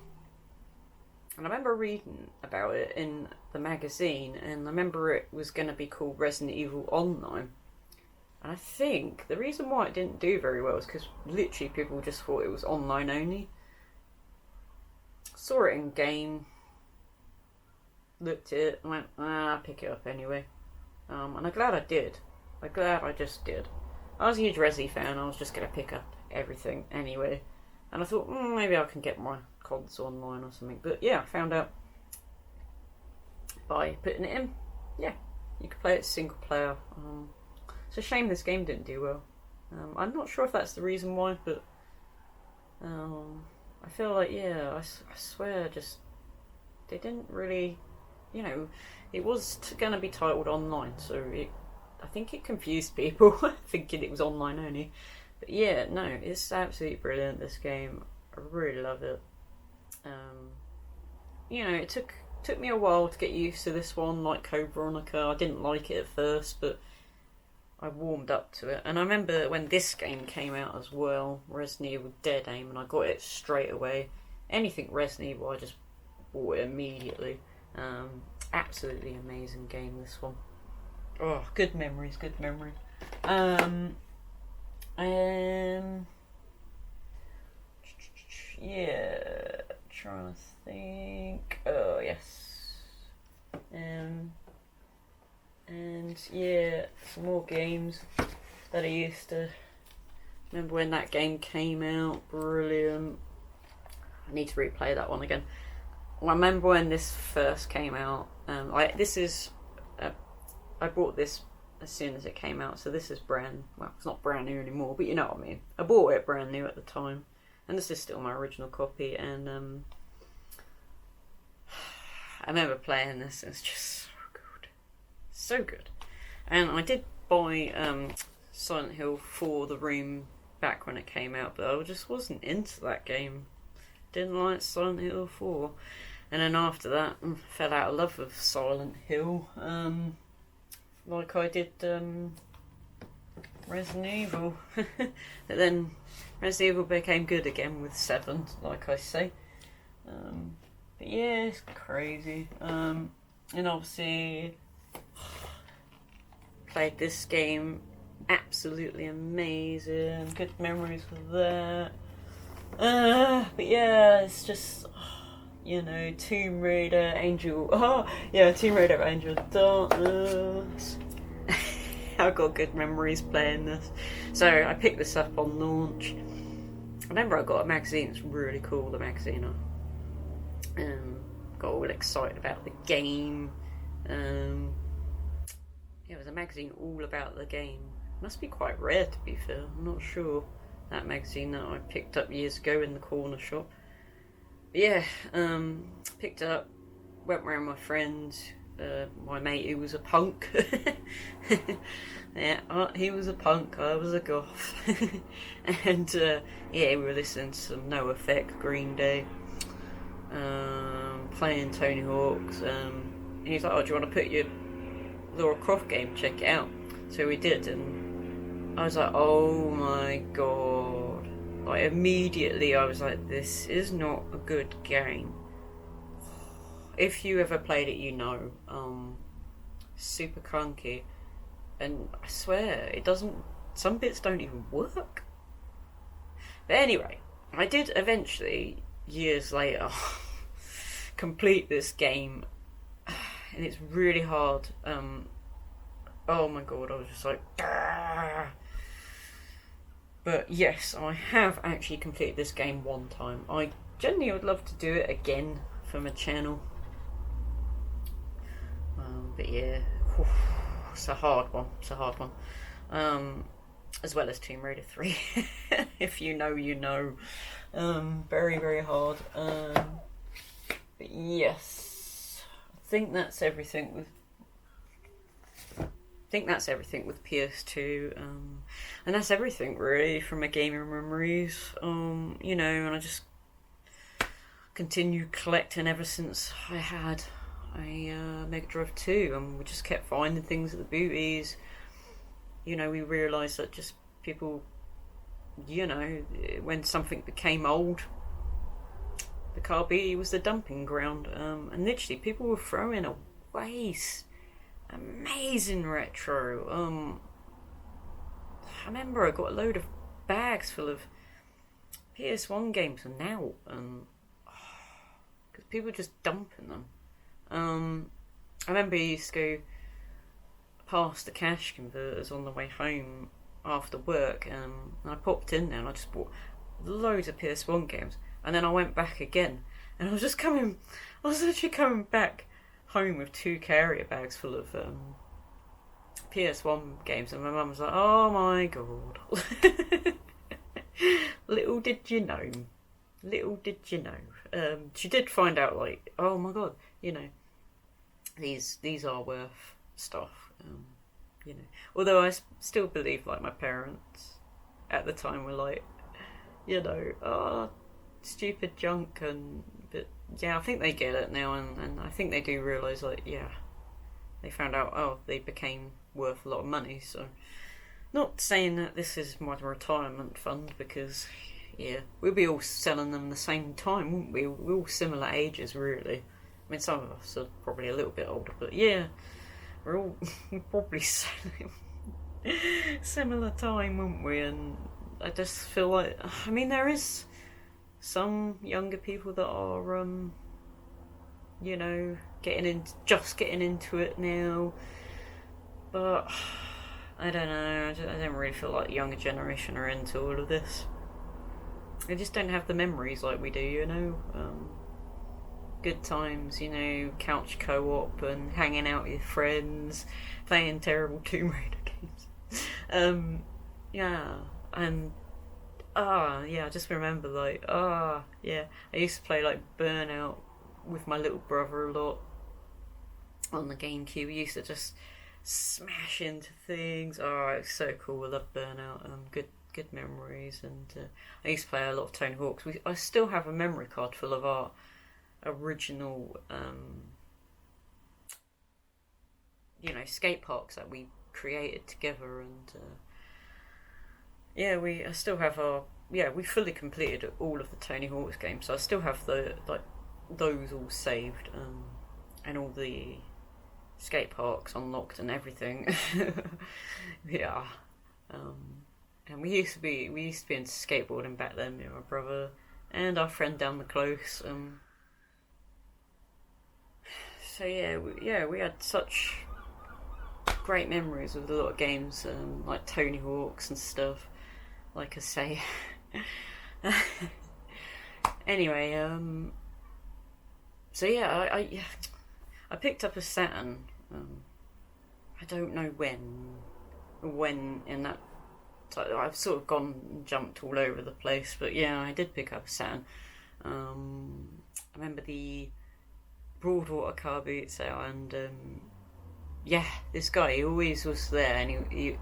and I remember reading about it in the magazine, and I remember it was going to be called Resident Evil Online. And I think the reason why it didn't do very well is because literally people just thought it was online only. Saw it in game, looked at it, and went, I'll pick it up anyway. And I'm glad I did. I'm glad I just did. I was a huge Resi fan, I was just going to pick up everything anyway. And I thought, maybe I can get my console online or something. But yeah, I found out by putting it in, yeah, you could play it single player. It's a shame this game didn't do well. I'm not sure if that's the reason why, but I feel like, yeah, I swear, just they didn't really, it was going to be titled online, so I think it confused people thinking it was online only. But yeah, no, it's absolutely brilliant, this game. I really love it. It took me a while to get used to this one, like Code Veronica. I didn't like it at first, but I warmed up to it. And I remember when this game came out as well, Resident Evil Dead Aim, and I got it straight away. Anything Resident Evil, I just bought it immediately. Absolutely amazing game, this one. Oh, good memories, good memories. Yeah, trying to think. Oh, yes. And yeah, some more games that I used to remember when that game came out. Brilliant. I need to replay that one again. I remember when this first came out. I bought this as soon as it came out, so this is it's not brand new anymore, but you know what I mean. I bought it brand new at the time, and this is still my original copy, and I remember playing this, and it's just so good. And I did buy Silent Hill for the room back when it came out, but I just wasn't into that game. Didn't like Silent Hill 4. And then after that, fell out of love with Silent Hill. Like I did Resident Evil. But then Resident Evil became good again with 7, like I say. But yeah, it's crazy. And obviously, played this game. Absolutely amazing. Good memories with that. But yeah, it's just, Tomb Raider, Tomb Raider, Angel of Darkness. I've got good memories playing this. So I picked this up on launch. I remember I got a magazine. It's really cool, the magazine. Got all excited about the game. It was a magazine all about the game. Must be quite rare, to be fair. I'm not sure. That magazine that I picked up years ago in the corner shop. But yeah, picked it up, went around my friends, my mate who was a punk. Yeah, he was a punk, I was a goth. And we were listening to some No Effect, Green Day, playing Tony Hawk's. And he's like, do you want to put your Lara Croft game, check it out? So we did, and I was like, oh my god. Like, immediately I was like, this is not a good game. If you ever played it, you know. Super clunky. And I swear, it doesn't... Some bits don't even work. But anyway, I did eventually, years later, complete this game. And it's really hard. Oh my god, I was just like... Argh! But yes, I have actually completed this game one time. I genuinely would love to do it again for my channel. But yeah, it's a hard one. It's a hard one. As well as Tomb Raider 3. If you know, you know. Very, very hard. But yes, I think that's everything with PS2, and that's everything really from my gaming memories. And I just continued collecting ever since I had a Mega Drive 2, and we just kept finding things at the booties. We realised that just people, when something became old, the car booty was the dumping ground, and literally people were throwing away amazing retro. I remember I got a load of bags full of PS1 games and now, because people were just dumping them. I remember I used to go past the cash converters on the way home after work, and I popped in there and I just bought loads of PS1 games, and then I went back again, and I was literally coming back home with 2 carrier bags full of PS1 games, and my mum was like, oh my god. Little did you know. She did find out, like, oh my god, these are worth stuff, although I still believe, like, my parents at the time were like, stupid junk, but yeah, I think they get it now, and I think they do realise, like, yeah, they found out, they became worth a lot of money. So, not saying that this is my retirement fund, because, yeah, we'll be all selling them the same time, won't we? We're all similar ages, really. I mean, some of us are probably a little bit older, but yeah, we're all probably selling similar time, won't we? And I just feel like, I mean, there is some younger people that are, getting into it now, but I don't know. I don't really feel like the younger generation are into all of this. They just don't have the memories like we do, you know. Good times, you know, couch co-op and hanging out with friends, playing terrible Tomb Raider games. Yeah, and yeah, I just remember like, yeah, I used to play like Burnout with my little brother a lot on the GameCube. We used to just smash into things. Oh, it's so cool. I love Burnout. Good memories. And I used to play a lot of Tony Hawk's. I still have a memory card full of our original, skate parks that we created together. And I still have we fully completed all of the Tony Hawk's games. So I still have those all saved, and all the skate parks unlocked and everything. Yeah. And we used to be into skateboarding back then, me and my brother and our friend down the close. So we had such great memories with a lot of games, like Tony Hawk's and stuff, like I say. Anyway, so yeah, I picked up a Saturn. I don't know when in that. I've sort of gone and jumped all over the place, but yeah, I did pick up a Saturn. I remember the Broadwater car boot sale, and this guy, he always was there, and he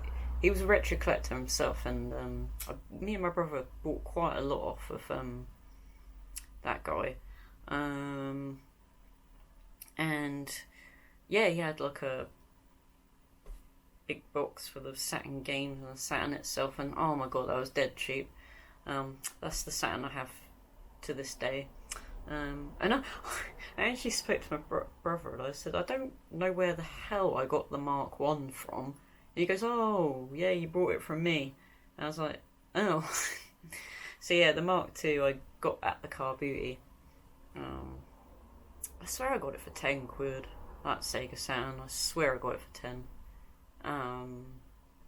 was a retro collector himself, and me and my brother bought quite a lot off of that guy. And yeah, he had like a big box for the Saturn games and the Saturn itself, and oh my god, that was dead cheap. That's the Saturn I have to this day. And I actually spoke to my brother, and I said, I don't know where the hell I got the Mark 1 from. And he goes, oh yeah, you bought it from me. And I was like, oh. So yeah, the Mark 2 I got at the Car Beauty. I swear I got it for 10 quid. That Sega Saturn, I swear I got it for 10.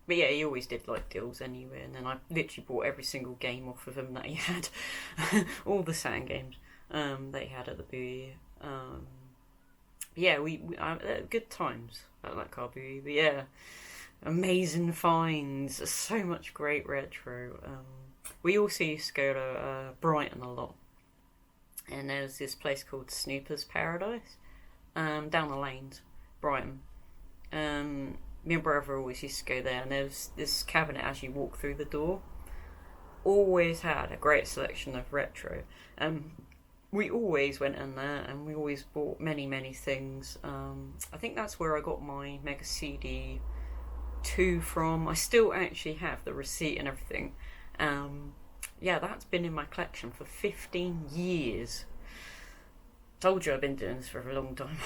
But yeah, he always did like deals anyway, and then I literally bought every single game off of him that he had. All the Saturn games that he had at the Beauty. Yeah, we good times at that Car Beauty. But yeah, amazing finds, so much great retro. We also used to go to Brighton a lot, and there was this place called Snooper's Paradise, down the lanes, Brighton. Me and brother always used to go there, and there was this cabinet as you walk through the door. Always had a great selection of retro. We always went in there, and we always bought many things. I think that's where I got my Mega CD 2 from. I still actually have the receipt and everything. Yeah, that's been in my collection for 15 years. Told you I've been doing this for a long time.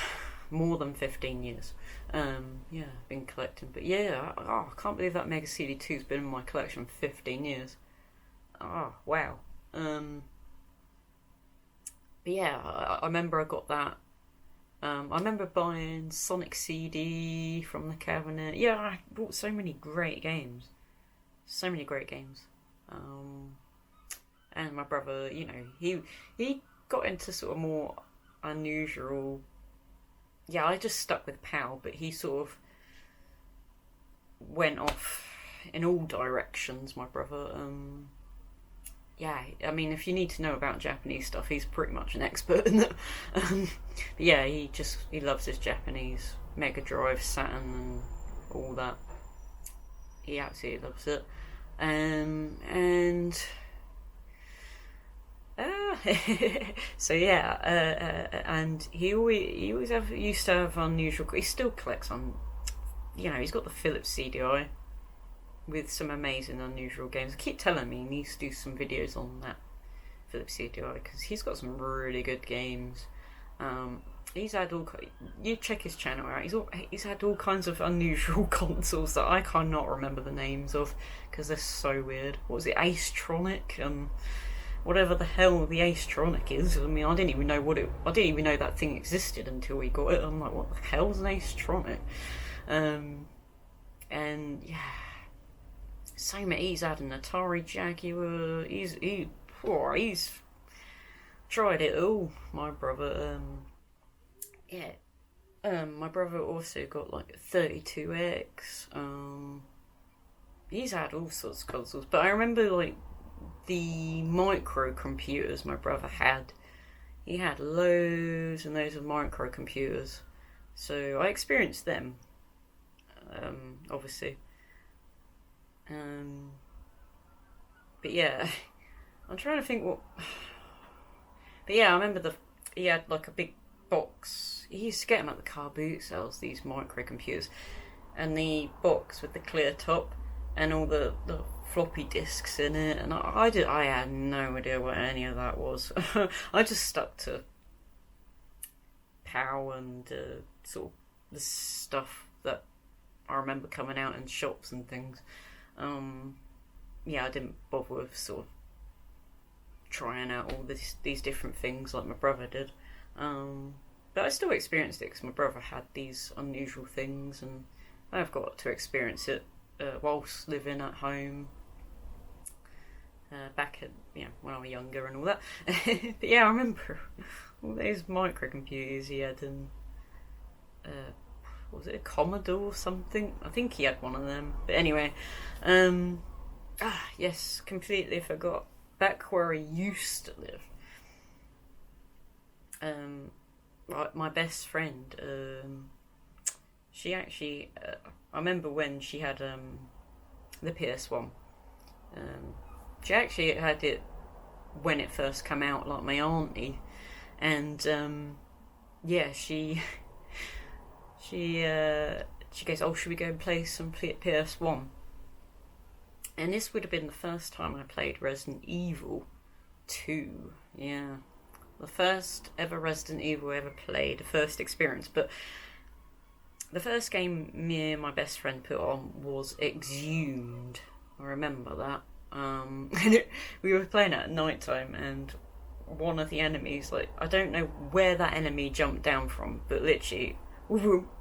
More than 15 years. Yeah, I've been collecting. But yeah, I can't believe that Mega CD 2's been in my collection for 15 years. Oh, wow. But yeah, I remember I got that. I remember buying Sonic CD from the cabinet. Yeah, I bought so many great games. So many great games. And my brother, you know, he got into sort of more unusual. Yeah, I just stuck with PAL, but he sort of went off in all directions, my brother. Yeah, I mean, if you need to know about Japanese stuff, he's pretty much an expert in it. But yeah, he loves his Japanese Mega Drive, Saturn, and all that. He absolutely loves it. So yeah, and he always used to have unusual. He still collects on, you know, he's got the Philips CDI with some amazing unusual games. I keep telling him he needs to do some videos on that Philips CDI because he's got some really good games. He's had you check his channel out. He's had all kinds of unusual consoles that I cannot remember the names of because they're so weird. What was it, Acetronic? Whatever the hell the Acetronic is. I mean, I didn't even know that thing existed until we got it. I'm like, what the hell's an Acetronic? And yeah, same. He's had an Atari Jaguar. He's tried it all. My brother. My brother also got like a 32X. He's had all sorts of consoles, but I remember like the microcomputers my brother had. He had loads and loads of microcomputers, so I experienced them. Obviously. But yeah, I'm trying to think what. But yeah, I remember he had like a big box. He used to get them at the car boot sales, these microcomputers, and the box with the clear top and all the floppy disks in it. And I had no idea what any of that was. I just stuck to POW and sort of the stuff that I remember coming out in shops and things. I didn't bother with sort of trying out all these different things like my brother did. But I still experienced it because my brother had these unusual things, and I've got to experience it whilst living at home. Back at when I was younger and all that. But yeah, I remember all those microcomputers he had, and was it a Commodore or something? I think he had one of them. But anyway, yes, completely forgot. Back where I used to live, my best friend, she actually, I remember when she had the PS1. She actually had it when it first came out, like my auntie, and she goes, "Oh, should we go and play some PS1?" And this would have been the first time I played Resident Evil 2. Yeah, the first ever Resident Evil I ever played, the first experience. But the first game me and my best friend put on was Exhumed. I remember that. We were playing it at night time, and one of the enemies, like, I don't know where that enemy jumped down from, but literally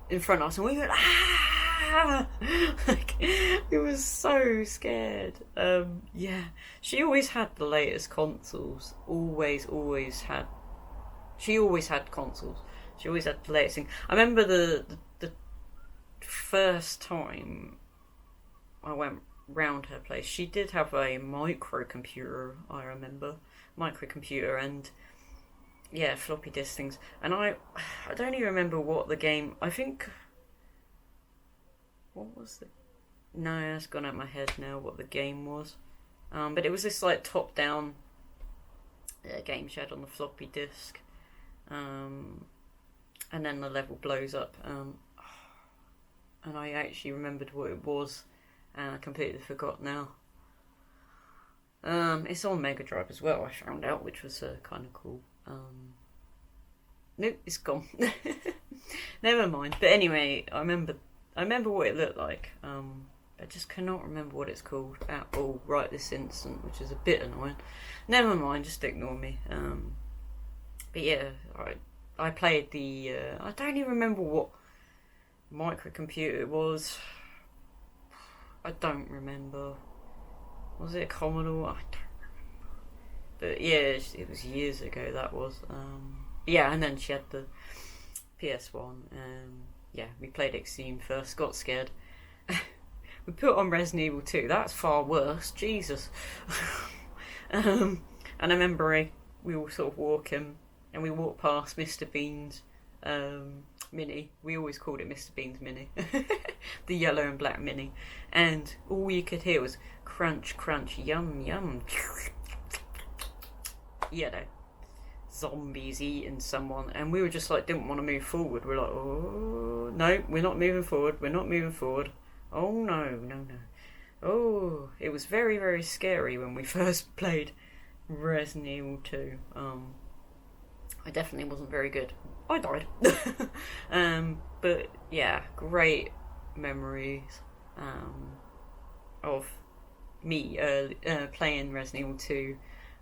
in front of us, and we went, ah! Like, we were so scared. She always had the latest consoles. Always had. She always had consoles. She always had the latest thing. I remember the first time I went round her place, she did have a microcomputer. I remember and floppy disk things. And I don't even remember what the game. I think. What was the? No, it's gone out of my head now. What the game was, but it was this like top-down game she had on the floppy disk, and then the level blows up, and I actually remembered what it was, and I completely forgot now. It's on Mega Drive as well, I found out, which was kind of cool. Nope, it's gone. Never mind. But anyway, I remember what it looked like. I just cannot remember what it's called at all right this instant, which is a bit annoying. Never mind, just ignore me. But yeah, I played the. I don't even remember what microcomputer it was. I don't remember. Was it a Commodore? I don't remember. But yeah, it was years ago. That was. And then she had the PS1. We played Exhumed first. Got scared. We put on Resident Evil 2. That's far worse. Jesus. And I remember we were sort of walking, and we walked past Mr. Bean's Mini. We always called it Mr. Bean's Mini. The yellow and black Mini. And all you could hear was crunch, crunch, yum, yum. Zombies eating someone. And we were just like, didn't want to move forward. We're like, oh, no, we're not moving forward. Oh, no. Oh, it was very, very scary when we first played Resident Evil 2. I definitely wasn't very good. I died. But yeah, great memories of me playing Resident Evil 2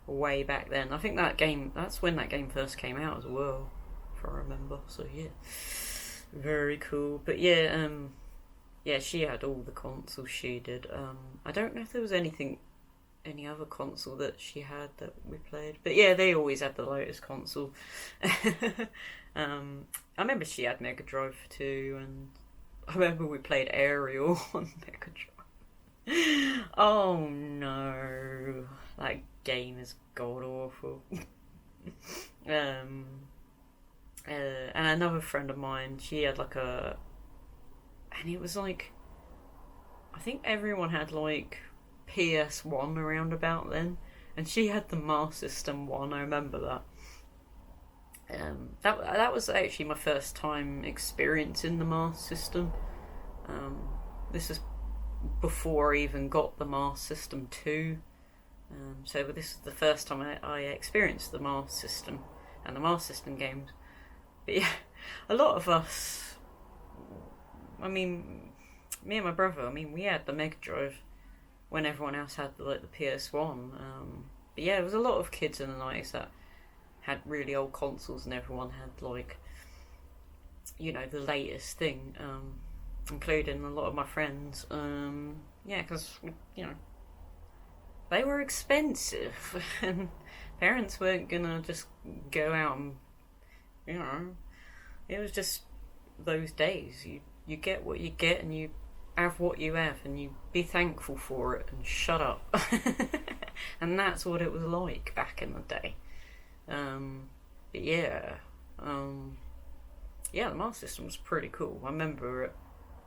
way back then. I think that's when that game first came out as well, if I remember. So yeah, very cool. But yeah, Yeah, she had all the consoles. She did. I don't know if there was any other console that she had that we played, but yeah, they always had the Lotus console. I remember she had Mega Drive too, and I remember we played Aerial on Mega Drive. Oh no, that game is god awful. um, and another friend of mine, she had like and it was like, I think everyone had like PS1 around about then, and she had the Master System one. I remember that. That was actually my first time experiencing the Master System. This was before I even got the Master System 2. So this is the first time I experienced the Master System and the Master System games. But yeah, a lot of us, I mean, me and my brother, we had the Mega Drive when everyone else had the PS1. But yeah, there was a lot of kids in the 90s that had really old consoles, and everyone had like, the latest thing, including a lot of my friends. Yeah, because they were expensive, and parents weren't gonna just go out and, it was just those days. You get what you get, and you have what you have, and you be thankful for it and shut up. And that's what it was like back in the day. But yeah, the Master System was pretty cool. I remember it.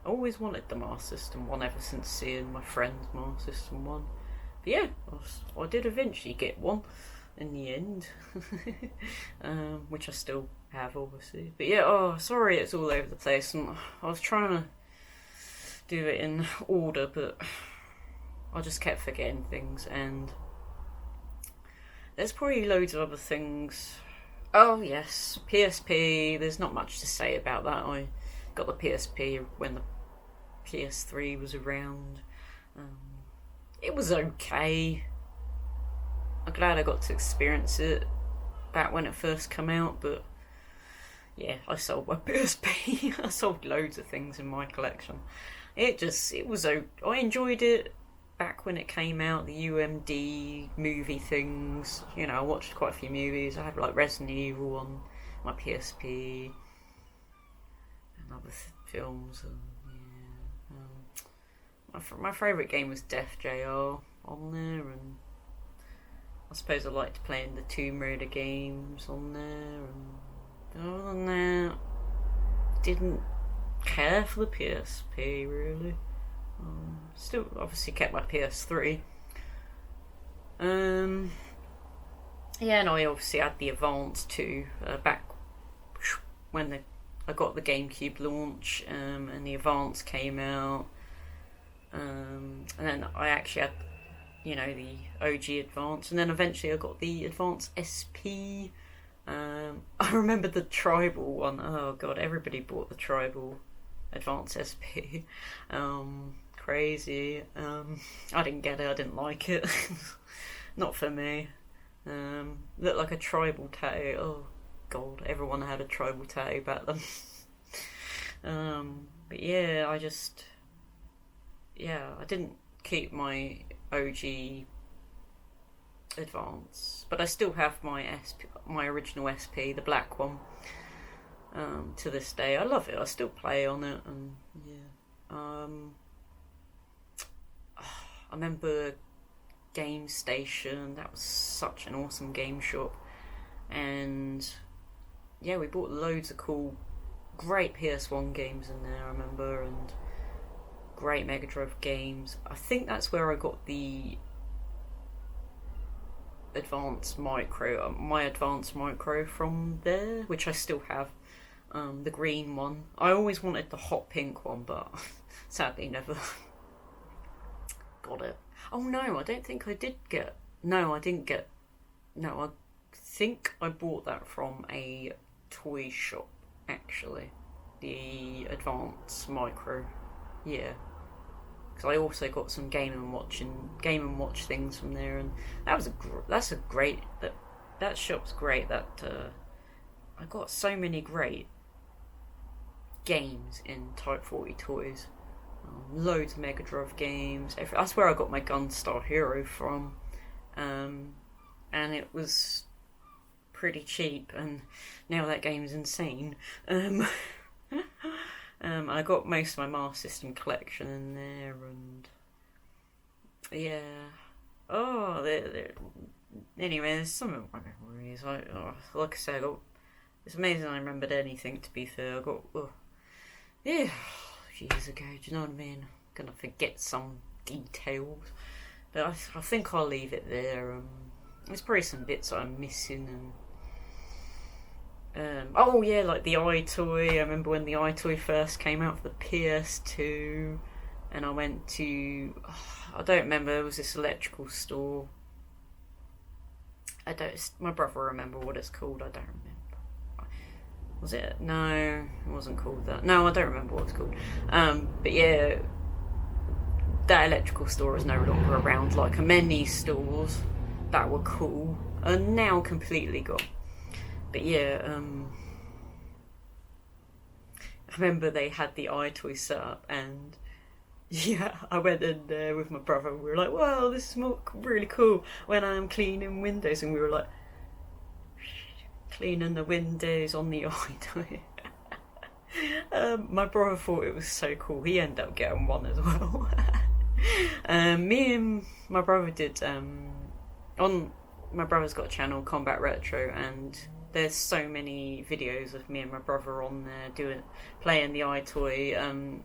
I always wanted the Master System one ever since seeing my friend's Master System one. But yeah, I did eventually get one in the end, which I still have, obviously. But yeah, sorry it's all over the place, and I was trying to do it in order, but I just kept forgetting things, and there's probably loads of other things. Oh yes, PSP, there's not much to say about that. I got the PSP when the PS3 was around. It was okay. I'm glad I got to experience it back when it first came out, but yeah, I sold my PSP. I sold loads of things in my collection. I enjoyed it back when it came out, the UMD movie things. I watched quite a few movies. I had like Resident Evil on my PSP and other films. And my favourite game was Def JR on there, and I suppose I liked playing the Tomb Raider games on there. And other than that, didn't care for the PSP really. Still obviously kept my PS3. And I obviously had the Advance too, back when I got the GameCube launch, and the Advance came out, and then I actually had the OG Advance, and then eventually I got the Advance SP. I remember the Tribal one. Oh god, everybody bought the Tribal Advance SP. Crazy. I didn't get it. I didn't like it. Not for me. Looked like a tribal tattoo. Oh god, everyone had a tribal tattoo back then. But yeah, I didn't keep my OG Advance, but I still have my original SP, the black one. To this day, I love it. I still play on it, and yeah. I remember Game Station. That was such an awesome game shop, and yeah, we bought loads of great PS1 games in there. I remember, and great Mega Drive games. I think that's where I got the Advanced Micro, my Advanced Micro from there, which I still have. The green one. I always wanted the hot pink one, but sadly never got it. Oh no, I don't think I did get. No, I didn't get. No, I think I bought that from a toy shop, actually. The Advanced Micro. Yeah. Because I also got some Game and Watch things from there, and that shop's great. I got so many great games in Type 40 toys. loads of Mega Drive games. That's where I got my Gunstar Hero from, and it was pretty cheap, and now that game's insane. I got most of my Master System collection in there, and yeah. Anyway, there's some of my memories. Like I said, it's amazing I remembered anything, to be fair. I got, years ago, do you know what I mean? I'm gonna forget some details, but I think I'll leave it there. There's probably some bits that I'm missing, and like the iToy. I remember when the iToy first came out for the PS2, and I went to, I don't remember, it was this electrical store. My brother will remember what it's called, I don't remember. Was it? No, it wasn't called that. No, I don't remember what it's called. But yeah, that electrical store is no longer around. Like many stores that were cool are now completely gone. But yeah, I remember they had the iToy set up, and yeah, I went in there with my brother. We were like, "Wow, this is really cool." When I'm cleaning windows, and we were like cleaning the windows on the iToy. My brother thought it was so cool. He ended up getting one as well. Me and my brother did. My brother's got a channel, Combat Retro, and there's so many videos of me and my brother on there playing the iToy,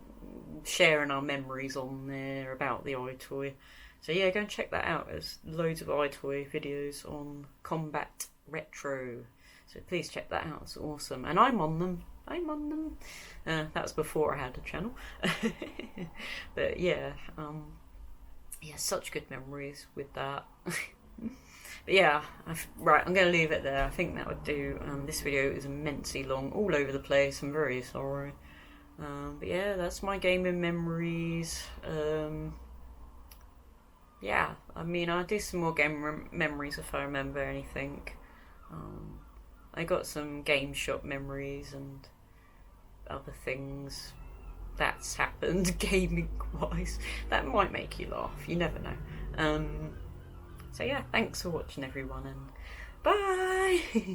sharing our memories on there about the iToy. So yeah, go and check that out. There's loads of iToy videos on Combat Retro. So please check that out. It's awesome. And I'm on them. That was before I had a channel. But yeah, such good memories with that. But yeah, right, I'm going to leave it there. I think that would do. This video is immensely long, all over the place. I'm very sorry. But yeah, that's my gaming memories. Yeah, I mean, I'll do some more game memories if I remember anything. I got some game shop memories and other things that's happened gaming-wise. That might make you laugh, you never know. So yeah, thanks for watching everyone, and bye!